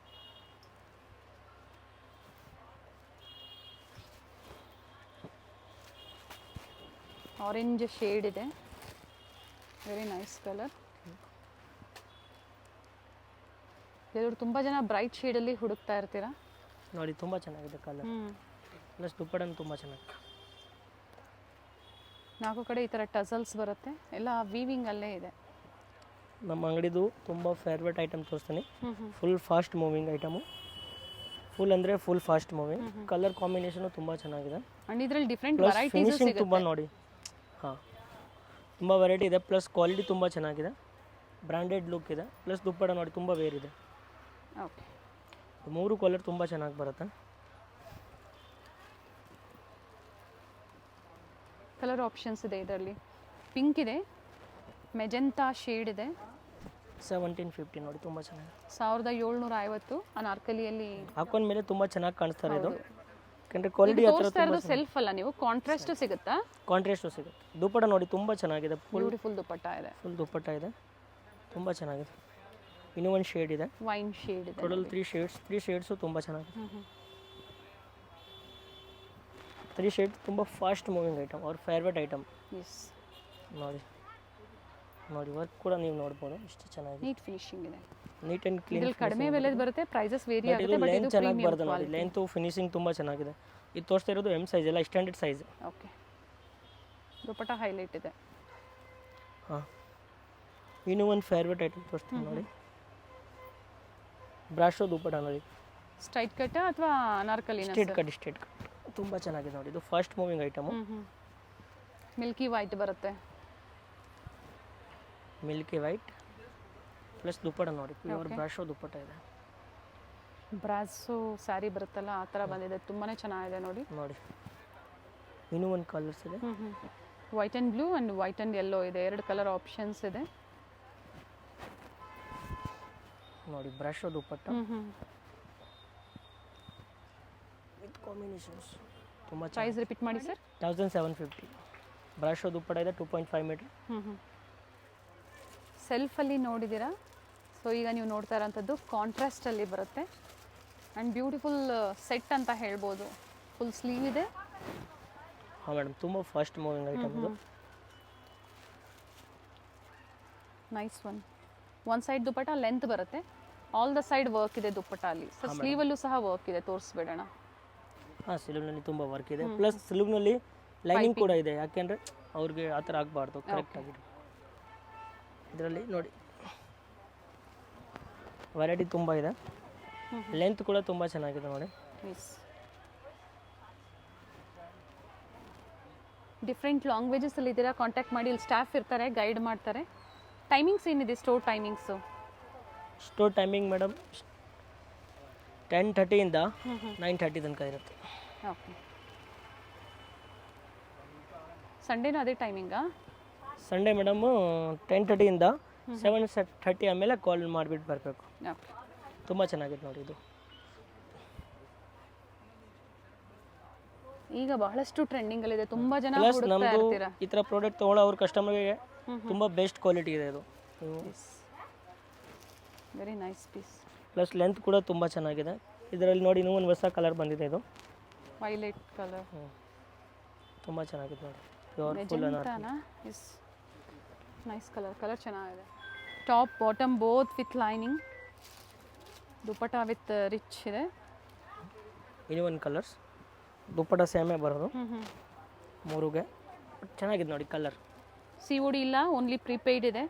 ಆರೆಂಜ್ ಶೇಡ್ ಇದೆ, ವೆರಿ ನೈಸ್ ಕಲರ್. ಕೆಲವರು ತುಂಬ ಜನ ಬ್ರೈಟ್ ಶೇಡಲ್ಲಿ ಹುಡುಕ್ತಾ ಇರ್ತೀರಾ ನೋಡಿ, ತುಂಬ ಚೆನ್ನಾಗಿದೆ ಕಲರ್, ಪ್ಲಸ್ ದುಪ್ಪಟನೂ ತುಂಬ ಚೆನ್ನಾಗಿ. 4 ಕಡೆ ಈ ಥರ ಟಸಲ್ಸ್ ಬರುತ್ತೆ, ಎಲ್ಲ ವೀವಿಂಗ್ ಅಲ್ಲೇ ಇದೆ. ನಮ್ಮ ಅಂಗಡಿದು ತುಂಬ ಫೇವ್ರೇಟ್ ಐಟಮ್ ತೋರಿಸ್ತೀನಿ. Full fast moving item, full ಅಂದರೆ full fast moving. Colour combination ತುಂಬ ಚೆನ್ನಾಗಿದೆ, ಅಂಡ್ ಇದರಲ್ಲಿ ಡಿಫ್ರೆಂಟ್ ಪ್ಲಸ್ ವೆರೈಟೀಸ್ ಫಿನಿಶಿಂಗ್ ತುಂಬ ಸಿಗುತ್ತೆ. ನೋಡಿ. ಹಾಂ, ತುಂಬ ವೆರೈಟಿ ಇದೆ, ಪ್ಲಸ್ ಕ್ವಾಲಿಟಿ ತುಂಬ ಚೆನ್ನಾಗಿದೆ, ಬ್ರ್ಯಾಂಡೆಡ್ ಲುಕ್ ಇದೆ, ಪ್ಲಸ್ ದುಪ್ಪಟ ನೋಡಿ ತುಂಬ ವೇರ್ ಇದೆ. ಓಕೆ, 3 ಕಲರ್ ತುಂಬ ಚೆನ್ನಾಗಿ ಬರುತ್ತೆ. ಕಲರ್ ಆಪ್ಷನ್ಸ್ ಇದೆ ಇದರಲ್ಲಿ, ಪಿಂಕ್ ಇದೆ, ಮೆಜೆಂಟಾ ಶೇಡ್ ಇದೆ. 1750 ನೋಡಿ, ತುಂಬ ಚೆನ್ನಾಗಿದೆ. 1750 ಅನಾರ್ಕಲಿಯಲ್ಲಿ ಹಾಕೊಂಡ್ಮೇಲೆ ತುಂಬ ಚೆನ್ನಾಗಿ ಕಾಣಿಸ್ತಾರೆ ಇದು, ಯಾಕಂದರೆ ಕ್ವಾಲಿಟಿ ಆ ಥರ ತೋರಿಸ್ತಾ ಇರೋದು ಸೆಲ್ಫ್ ಅಲ್ಲ, ನೀವು ಕಾಂಟ್ರಾಸ್ಟ್ ಸಿಗುತ್ತಾ? ಕಾಂಟ್ರಾಸ್ಟು ಸಿಗುತ್ತೆ. ದುಪ್ಪಟ ನೋಡಿ ತುಂಬ ಚೆನ್ನಾಗಿದೆ, ಬ್ಯೂಟಿಫುಲ್ ದುಪ್ಪಟ್ಟ ಇದೆ, ಫುಲ್ ದುಪ್ಪಟ್ಟ ಇದೆ, ತುಂಬ ಚೆನ್ನಾಗಿದೆ. ಇನ್ನೂ ಒಂದು ಶೇಡ್ ಇದೆ, ವೈನ್ ಶೇಡ್ ಇದೆ. ಟೋಟಲ್ 3 ಶೇಡ್ಸು ತುಂಬ ಚೆನ್ನಾಗಿದೆ. 3 ಶೇಡ್ ತುಂಬ ಫಾಸ್ಟ್ ಮೂವಿಂಗ್ ಐಟಮ್, ಅವ್ರ ಫೇವ್ರೇಟ್ ಐಟಮ್. ಎಸ್, ನೋಡಿ ನೋಡಿ, ವರ್ಕ್ ಕೂಡ ನೀವು ನೋಡ್ಬೋದು, ಇಷ್ಟು ಚೆನ್ನಾಗಿದೆ, ನೀಟ್ ಫಿನಿಶಿಂಗ್ ಇದೆ. Neat and clean. ಇದ್ರಲ್ಲಿ ಕಡಿಮೆ ಬೆಲೆದು ಬರುತ್ತೆ, ಪ್ರೈಸಸ್ ವೇರಿ ಇದು ಆಗುತ್ತೆ, ಬಟ್ ಲೆಂತ್ ಇದು ಚೆನ್ನಾಗಿ ಪ್ರೀಮಿಯಂ ಬರ್ತದೆ ನೋಡಿ, ಕ್ವಾಲಿಟಿ. ಲೆಂತು ಫಿನಿಶಿಂಗ್ ತುಂಬ ಚೆನ್ನಾಗಿದೆ. ಇದು ತೋರಿಸ್ತಾ ಇರೋದು ಎಮ್ ಸೈಜ್ ಎಲ್ಲ ಸ್ಟ್ಯಾಂಡರ್ಡ್ ಸೈಜ್. ಓಕೆ, ದುಪ್ಪಟ್ಟ ಹೈಲೈಟ್ ಇದೆ. ಹಾಂ, ಇನ್ನೂ ಒಂದು ಫೇವ್ರೇಟ್ ಐಟಮ್ ತೋರಿಸ್ತೀನಿ ನೋಡಿ, ಬ್ರಾಶೋ ದುಪ್ಪಟ ನೋಡಿ, ಸ್ಟ್ರೈಟ್ ಕಟ್ ಅಥವಾ ಅನಾರ್ಕಲಿನ? ಸ್ಟ್ರೇಟ್ ಕಟ್ ತುಂಬ ಚೆನ್ನಾಗಿದೆ ನೋಡಿ, ಇದು fast moving item. Milky white ಬರುತ್ತೆ, ಮಿಲ್ಕಿ ವೈಟ್ ಪ್ಲಸ್ ದುಪ್ಪಟ ನೋಡಿ, ಪ್ಯೂರ್ ಬ್ರಾಶೋ ದುಪ್ಪಟ ಇದೆ. ಬ್ರಾಸೋ ಸ್ಯಾರಿ ಬರುತ್ತಲ್ಲ ಆ ಥರ ಬಂದಿದೆ, ತುಂಬಾ ಚೆನ್ನಾಗಿದೆ ನೋಡಿ. ನೋಡಿ ಇನ್ನೂ ಒಂದು ಕಲರ್ಸ್ ಇದೆ, white and blue and white and yellow ಇದೆ, 2 ಕಲರ್ ಆಪ್ಷನ್ಸ್ ಇದೆ ನೋಡಿ. ಬ್ರಾಶೋ ದುಪ್ಪಟ್ಟ ವಿತ್ ಕಾಂಬಿನೇಷನ್ಸ್ ತುಂಬ ಪ್ರೈಸ್ ರಿಪೀಟ್ ಮಾಡಿ ಸರ್. 1750. ಬ್ರಾಶೋ ದುಪ್ಪಟ ಇದೆ, 2.5 ಮೀಟರ್. ಸೆಲ್ಫಲ್ಲಿ ನೋಡಿದ್ದೀರಾ, ಸೊ ಈಗ ನೀವು ನೋಡ್ತಾ ಇರೋಂಥದ್ದು ಕಾಂಟ್ರಾಸ್ಟಲ್ಲಿ ಬರುತ್ತೆ ಆ್ಯಂಡ್ ಬ್ಯೂಟಿಫುಲ್ ಸೆಟ್ ಅಂತ ಹೇಳ್ಬೋದು. ಫುಲ್ ಸ್ಲೀವ್ ಇದೆ. ಹಾಂ ಮೇಡಮ್, ತುಂಬ ಫಾಸ್ಟ್ ಮೂವಿಂಗ್ ಐಟಮ್ ಇದು. ನೈಸ್ ಒನ್ ಸೈಡ್ ದುಪ್ಪಟ್ಟ ಲೆಂತ್ ಬರುತ್ತೆ, ಆಲ್ ದ ಸೈಡ್ ವರ್ಕ್ ಇದೆ ದುಪ್ಪಟ್ಟ ಅಲ್ಲಿ. ಸರ್ ಸ್ಲೀವಲ್ಲೂ ಸಹ ವರ್ಕ್ ಇದೆ, ತೋರಿಸ್ಬೇಡೋಣ. ಹಾಂ, ಸ್ಲೀವ್ನಲ್ಲಿ ತುಂಬ ವರ್ಕ್ ಇದೆ, ಪ್ಲಸ್ ಸ್ಲೀವ್ನಲ್ಲಿ ಲೈನಿಂಗ್ ಕೂಡ ಇದೆ, ಯಾಕೆಂದರೆ ಅವ್ರಿಗೆ ಆ ಥರ ಆಗಬಾರ್ದು, ಕರೆಕ್ಟಾಗಿ. ಇದರಲ್ಲಿ ನೋಡಿ ವೆರೈಟಿ ತುಂಬ ಇದೆ, ಲೆಂತ್ ಕೂಡ ತುಂಬ ಚೆನ್ನಾಗಿದೆ ನೋಡಿ. ಡಿಫ್ರೆಂಟ್ ಲ್ಯಾಂಗ್ವೇಜಸಲ್ಲಿ ಇದ್ದೀರಾ, ಕಾಂಟ್ಯಾಕ್ಟ್ ಮಾಡಿ, ಇಲ್ಲಿ ಸ್ಟಾಫ್ ಇರ್ತಾರೆ, ಗೈಡ್ ಮಾಡ್ತಾರೆ. ಟೈಮಿಂಗ್ಸ್ ಏನಿದೆ store timings? Store timing madam 10:30 ಇಂದ 9:30 ತನಕ ಇರುತ್ತೆ. ಓಕೆ, ಸಂಡೇನೂ ಅದೇ ಟೈಮಿಂಗಾ? ಸಂಡೇ ಮೇಡಮು 10:30 ಇಂದ 7:30 ಆಮೇಲೆ ಕಾಲ್ ಮಾಡಿಬಿಟ್ಟು ಬರಬೇಕು. ಓಕೆ, ತುಂಬ ಚೆನ್ನಾಗಿದೆ ನೋಡಿ ಇದು. ಈಗ ಬಹಳಷ್ಟು ಟ್ರೆಂಡಿಂಗಲ್ಲಿದೆ, ತುಂಬ ಜನ ಪ್ಲಸ್ ಹುಡುಕ್ತಾ ನಮ್ಮದು ಇರ್ತೀರಾ. ಈ ಥರ ಪ್ರಾಡಕ್ಟ್ ತೊಗೊಳ್ಳೋ ಅವ್ರ ಕಸ್ಟಮರ್ಗೆ ತುಂಬ ಬೆಸ್ಟ್ ಕ್ವಾಲಿಟಿ ಇದೆ ಇದು. Very nice piece. Plus length ಕೂಡ ತುಂಬ ಚೆನ್ನಾಗಿದೆ. ಇದರಲ್ಲಿ ನೋಡಿ ಇನ್ನೂ ಒಂದು ಹೊಸ ಕಲರ್ ಬಂದಿದೆ, ಇದು ವೈಲೆಟ್ ಕಲರ್. ತುಂಬ ಚೆನ್ನಾಗಿದೆ ನೋಡಿ, ಪ್ಯೂರ್ ಫುಲ್ ಮೆಜೆಂಟಾನಾ? ಎಸ್, ನೈಸ್ ಕಲರ್ ಚೆನ್ನಾಗಿದೆ. Top bottom both with lining, dupatta with rich ಇದೆ. ಇನ್ನು ಒಂದು ಕಲರ್ಸ್ ದುಪ್ಪಟ ಸೇಮೇ ಬರೋದು ಮೂರುಗೆ. ಚೆನ್ನಾಗಿದೆ ನೋಡಿ ಕಲರ್. COD ಇಲ್ಲ, ಓನ್ಲಿ ಪ್ರೀಪೇಯ್ಡ್ ಇದೆ.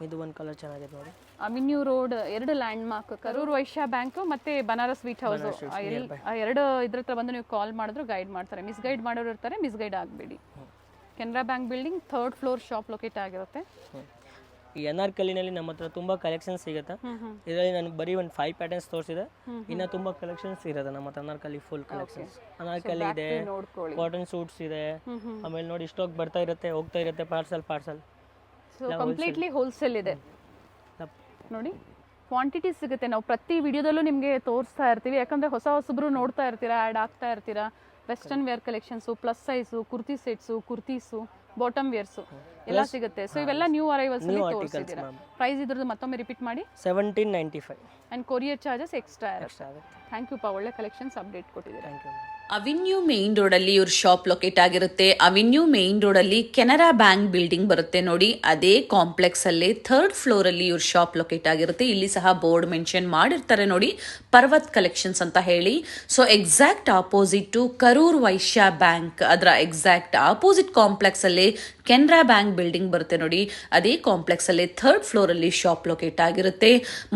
ಇದು ಒಂದು ಕಲರ್ ಚೆನ್ನಾಗಿದೆ ನೋಡಿ. Avenue Road 2 landmark, Karur Vysya Bank ಮತ್ತು ಬನಾರಸ್ ಸ್ವೀಟ್ ಹೌಸು, ಆ 2 ಇದ್ರ ಹತ್ರ ಬಂದು ನೀವು ಕಾಲ್ ಮಾಡಿದ್ರು ಗೈಡ್ ಮಾಡ್ತಾರೆ. ಮಿಸ್ಗೈಡ್ ಮಾಡೋರು ಇರ್ತಾರೆ, ಮಿಸ್ಗೈಡ್ ಆಗಬೇಡಿ. Canara bank building 3rd floor shop locate ಆಗಿರುತ್ತೆ. ಈ ಅನಾರ್ಕಲಿನಲ್ಲಿ ನಮ್ಮ ಹತ್ರ ತುಂಬ ಕಲೆಕ್ಷನ್ಸ್ ಸಿಗುತ್ತೆ. ಇದರಲ್ಲಿ ನಾನು ಬರೀ ಒಂದು 5 ಪ್ಯಾಟರ್ನ್ಸ್ ತೋರಿಸಿದೆ. ಇನ್ನು ತುಂಬ ಕಲೆಕ್ಷನ್ಸ್ ಇರುತ್ತೆ ನಮ್ಮ ಹತ್ರ. Anarkali full collections. ಅನಾರ್ಕಲಿ ಇದೆ, ಕಾಟನ್ ಸೂಟ್ಸ್ ಇದೆ. ಆಮೇಲೆ ನೋಡಿ ಸ್ಟಾಕ್ ಬರ್ತಾ ಇರುತ್ತೆ, ಹೋಗ್ತಾ ಇರುತ್ತೆ, ಪಾರ್ಸಲ್. ಸೊ ಕಂಪ್ಲೀಟ್ಲಿ ಹೋಲ್ಸೇಲ್ ಇದೆ ನೋಡಿ. ಕ್ವಾಂಟಿಟಿ ಸಿಗುತ್ತೆ. ನಾವು ಪ್ರತಿ ವಿಡಿಯೋದಲ್ಲೂ ನಿಮಗೆ ತೋರಿಸ್ತಾ ಇರ್ತೀವಿ, ಯಾಕಂದರೆ ಹೊಸಬ್ರು ನೋಡ್ತಾ ಇರ್ತೀರಾ, ಆ್ಯಡ್ ಆಗ್ತಾ ಇರ್ತೀರಾ. Western wear collections, plus size, kurti sets, kurtis, bottom wears ಎಲ್ಲ ಸಿಗುತ್ತೆ. ಸೊ ಇವೆಲ್ಲ ನ್ಯೂ ಅರೈವಲ್ಸ್ ಅಲ್ಲಿ ತೋರಿಸಿದ್ದೀರಾ. ಪ್ರೈಸ್ ಇದ್ರದ್ದು ಮತ್ತೊಮ್ಮೆ ರಿಪೀಟ್ ಮಾಡಿ. 1795 ಆ್ಯಂಡ್ ಕೊರಿಯರ್ ಚಾರ್ಜಸ್ ಎಕ್ಸ್ಟ್ರಾ ಇರುತ್ತೆ. ಥ್ಯಾಂಕ್ ಯು ಪಾ, ಒಳ್ಳೆ ಕಲೆಕ್ಷನ್ಸ್ ಅಪ್ಡೇಟ್ ಕೊಟ್ಟಿದ್ದೀರಾ. Thank you. ಅವೆನ್ಯೂ ಮೇನ್ ರೋಡಲ್ಲಿ ಇವ್ರ ಶಾಪ್ ಲೊಕೇಟ್ ಆಗಿರುತ್ತೆ. ಅವೆನ್ಯೂ ಮೇನ್ ರೋಡಲ್ಲಿ ಕೆನರಾ ಬ್ಯಾಂಕ್ ಬಿಲ್ಡಿಂಗ್ ಬರುತ್ತೆ ನೋಡಿ. ಅದೇ ಕಾಂಪ್ಲೆಕ್ಸ್ ಅಲ್ಲಿ 3rd ಫ್ಲೋರ್ ಅಲ್ಲಿ ಇವ್ರ ಶಾಪ್ ಲೊಕೇಟ್ ಆಗಿರುತ್ತೆ. ಇಲ್ಲಿ ಸಹ ಬೋರ್ಡ್ ಮೆನ್ಷನ್ ಮಾಡಿರ್ತಾರೆ ನೋಡಿ, ಪರ್ವತ್ ಕಲೆಕ್ಷನ್ಸ್ ಅಂತ ಹೇಳಿ. So exact opposite to Karur Vysya bank, ಅದರ ಎಕ್ಸಾಕ್ಟ್ ಆಪೋಸಿಟ್ ಕಾಂಪ್ಲೆಕ್ಸ್ ಅಲ್ಲಿ ಕೆನರಾ ಬ್ಯಾಂಕ್ ಬಿಲ್ಡಿಂಗ್ ಬರುತ್ತೆ ನೋಡಿ. ಅದೇ ಕಾಂಪ್ಲೆಕ್ಸ್ ಅಲ್ಲಿ 3rd ಫ್ಲೋರ್ ಅಲ್ಲಿ ಶಾಪ್ ಲೊಕೇಟ್ ಆಗಿರುತ್ತೆ.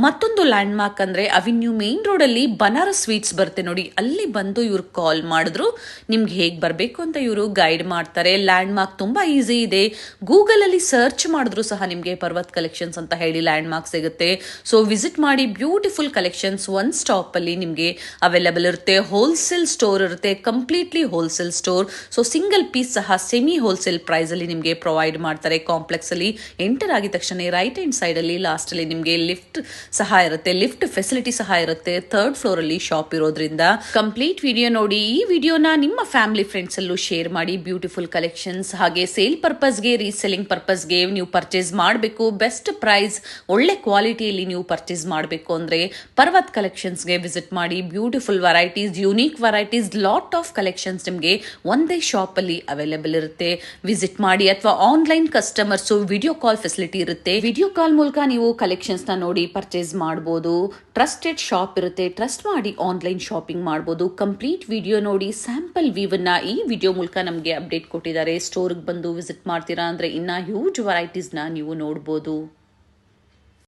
ಮತ್ತೊಂದು ಲ್ಯಾಂಡ್ ಮಾರ್ಕ್ ಅಂದ್ರೆ ಅವೆನ್ಯೂ ಮೇನ್ ರೋಡ್ ಅಲ್ಲಿ ಬನಾರಸ್ ಸ್ವೀಟ್ಸ್ ಬರುತ್ತೆ ನೋಡಿ. ಅಲ್ಲಿ ಬಂದು ಇವ್ರು ಕಾಲ್ ಮಾಡಿದ್ರು ನಿಮ್ಗೆ ಹೇಗೆ ಬರಬೇಕು ಅಂತ ಇವರು ಗೈಡ್ ಮಾಡ್ತಾರೆ. ಲ್ಯಾಂಡ್ ಮಾರ್ಕ್ ತುಂಬಾ ಈಸಿ ಇದೆ. ಗೂಗಲ್ ಅಲ್ಲಿ ಸರ್ಚ್ ಮಾಡಿದ್ರು ಸಹ ನಿಮಗೆ ಪರ್ವತ್ ಕಲೆಕ್ಷನ್ಸ್ ಅಂತ ಹೇಳಿ ಲ್ಯಾಂಡ್ ಮಾರ್ಕ್ ಸಿಗುತ್ತೆ. ಸೊ ವಿಸಿಟ್ ಮಾಡಿ. ಬ್ಯೂಟಿಫುಲ್ ಕಲೆಕ್ಷನ್ಸ್ ಒನ್ ಸ್ಟಾಪ್ ಅಲ್ಲಿ ನಿಮಗೆ ಅವೈಲೇಬಲ್ ಇರುತ್ತೆ. ಹೋಲ್ಸೇಲ್ ಸ್ಟೋರ್ ಇರುತ್ತೆ, completely wholesale store. So single piece ಸಹ ಸೆಮಿ ಹೋಲ್ಸೇಲ್ ಪ್ರೈಸ್ ಅಲ್ಲಿ ನಿಮಗೆ ಪ್ರೊವೈಡ್ ಮಾಡ್ತಾರೆ. ಕಾಂಪ್ಲೆಕ್ಸ್ ಅಲ್ಲಿ ಎಂಟರ್ ಆಗಿದ ತಕ್ಷಣ ರೈಟ್ ಹ್ಯಾಂಡ್ ಸೈಡ್ ಅಲ್ಲಿ ಲಾಸ್ಟ್ ಅಲ್ಲಿ ನಿಮಗೆ ಲಿಫ್ಟ್ ಸಹ ಇರುತ್ತೆ, ಲಿಫ್ಟ್ ಫೆಸಿಲಿಟಿ ಸಹ ಇರುತ್ತೆ. 3rd ಫ್ಲೋರ್ ಅಲ್ಲಿ ಶಾಪ್ ಇರೋದ್ರಿಂದ ಕಂಪ್ಲೀಟ್ ವಿಡಿಯೋ ನೋಡಿ. ಈ ವಿಡಿಯೋನ ನಿಮ್ಮ ಫ್ಯಾಮಿಲಿ ಫ್ರೆಂಡ್ಸ್ ಅಲ್ಲೂ ಶೇರ್ ಮಾಡಿ. ಬ್ಯೂಟಿಫುಲ್ ಕಲೆಕ್ಷನ್ಸ್, ಹಾಗೆ ಸೇಲ್ ಪರ್ಪಸ್ಗೆ, ರೀಸೆಲ್ಲಿಂಗ್ ಪರ್ಪಸ್ಗೆ ನೀವು ಪರ್ಚೇಸ್ ಮಾಡಬೇಕು, ಬೆಸ್ಟ್ ಪ್ರೈಸ್, ಒಳ್ಳೆ ಕ್ವಾಲಿಟಿಯಲ್ಲಿ ನೀವು ಪರ್ಚೇಸ್ ಮಾಡಬೇಕು ಅಂದ್ರೆ ಪರ್ವತ್ ಕಲೆಕ್ಷನ್ಸ್ಗೆ ವಿಸಿಟ್ ಮಾಡಿ. Beautiful varieties, unique varieties, lot of collections ನಿಮಗೆ ಒಂದೇ ಶಾಪ್ ಅಲ್ಲಿ ಅವೈಲೇಬಲ್ ಇರುತ್ತೆ. ವಿಸಿಟ್ ಮಾಡಿ. ಅಥವಾ online customers video call facility ಇರುತ್ತೆ. ವಿಡಿಯೋ ಕಾಲ್ ಮೂಲಕ ನೀವು ಕಲೆಕ್ಷನ್ಸ್ ನ ನೋಡಿ ಪರ್ಚೇಸ್ ಮಾಡಬಹುದು. ಟ್ರಸ್ಟೆಡ್ ಶಾಪ್ ಇರುತ್ತೆ, ಟ್ರಸ್ಟ್ ಮಾಡಿ ಆನ್ಲೈನ್ ಶಾಪಿಂಗ್ ಮಾಡಬಹುದು. ಕಂಪ್ಲೀಟ್ ವಿಡಿಯೋ ನೋಡಿ. ಸ್ಯಾಂಪಲ್ ವ್ಯೂವನ್ನ ಈ ವಿಡಿಯೋ ಮೂಲಕ ನಮಗೆ ಅಪ್ಡೇಟ್ ಕೊಟ್ಟಿದ್ದಾರೆ. ಸ್ಟೋರ್ಗೆ ಬಂದು ವಿಸಿಟ್ ಮಾಡ್ತೀರಾ ಅಂದ್ರೆ ಇನ್ನ ಹ್ಯೂಜ್ ವೆರೈಟೀಸ್ನ ನೀವು ನೋಡ್ಬೋದು.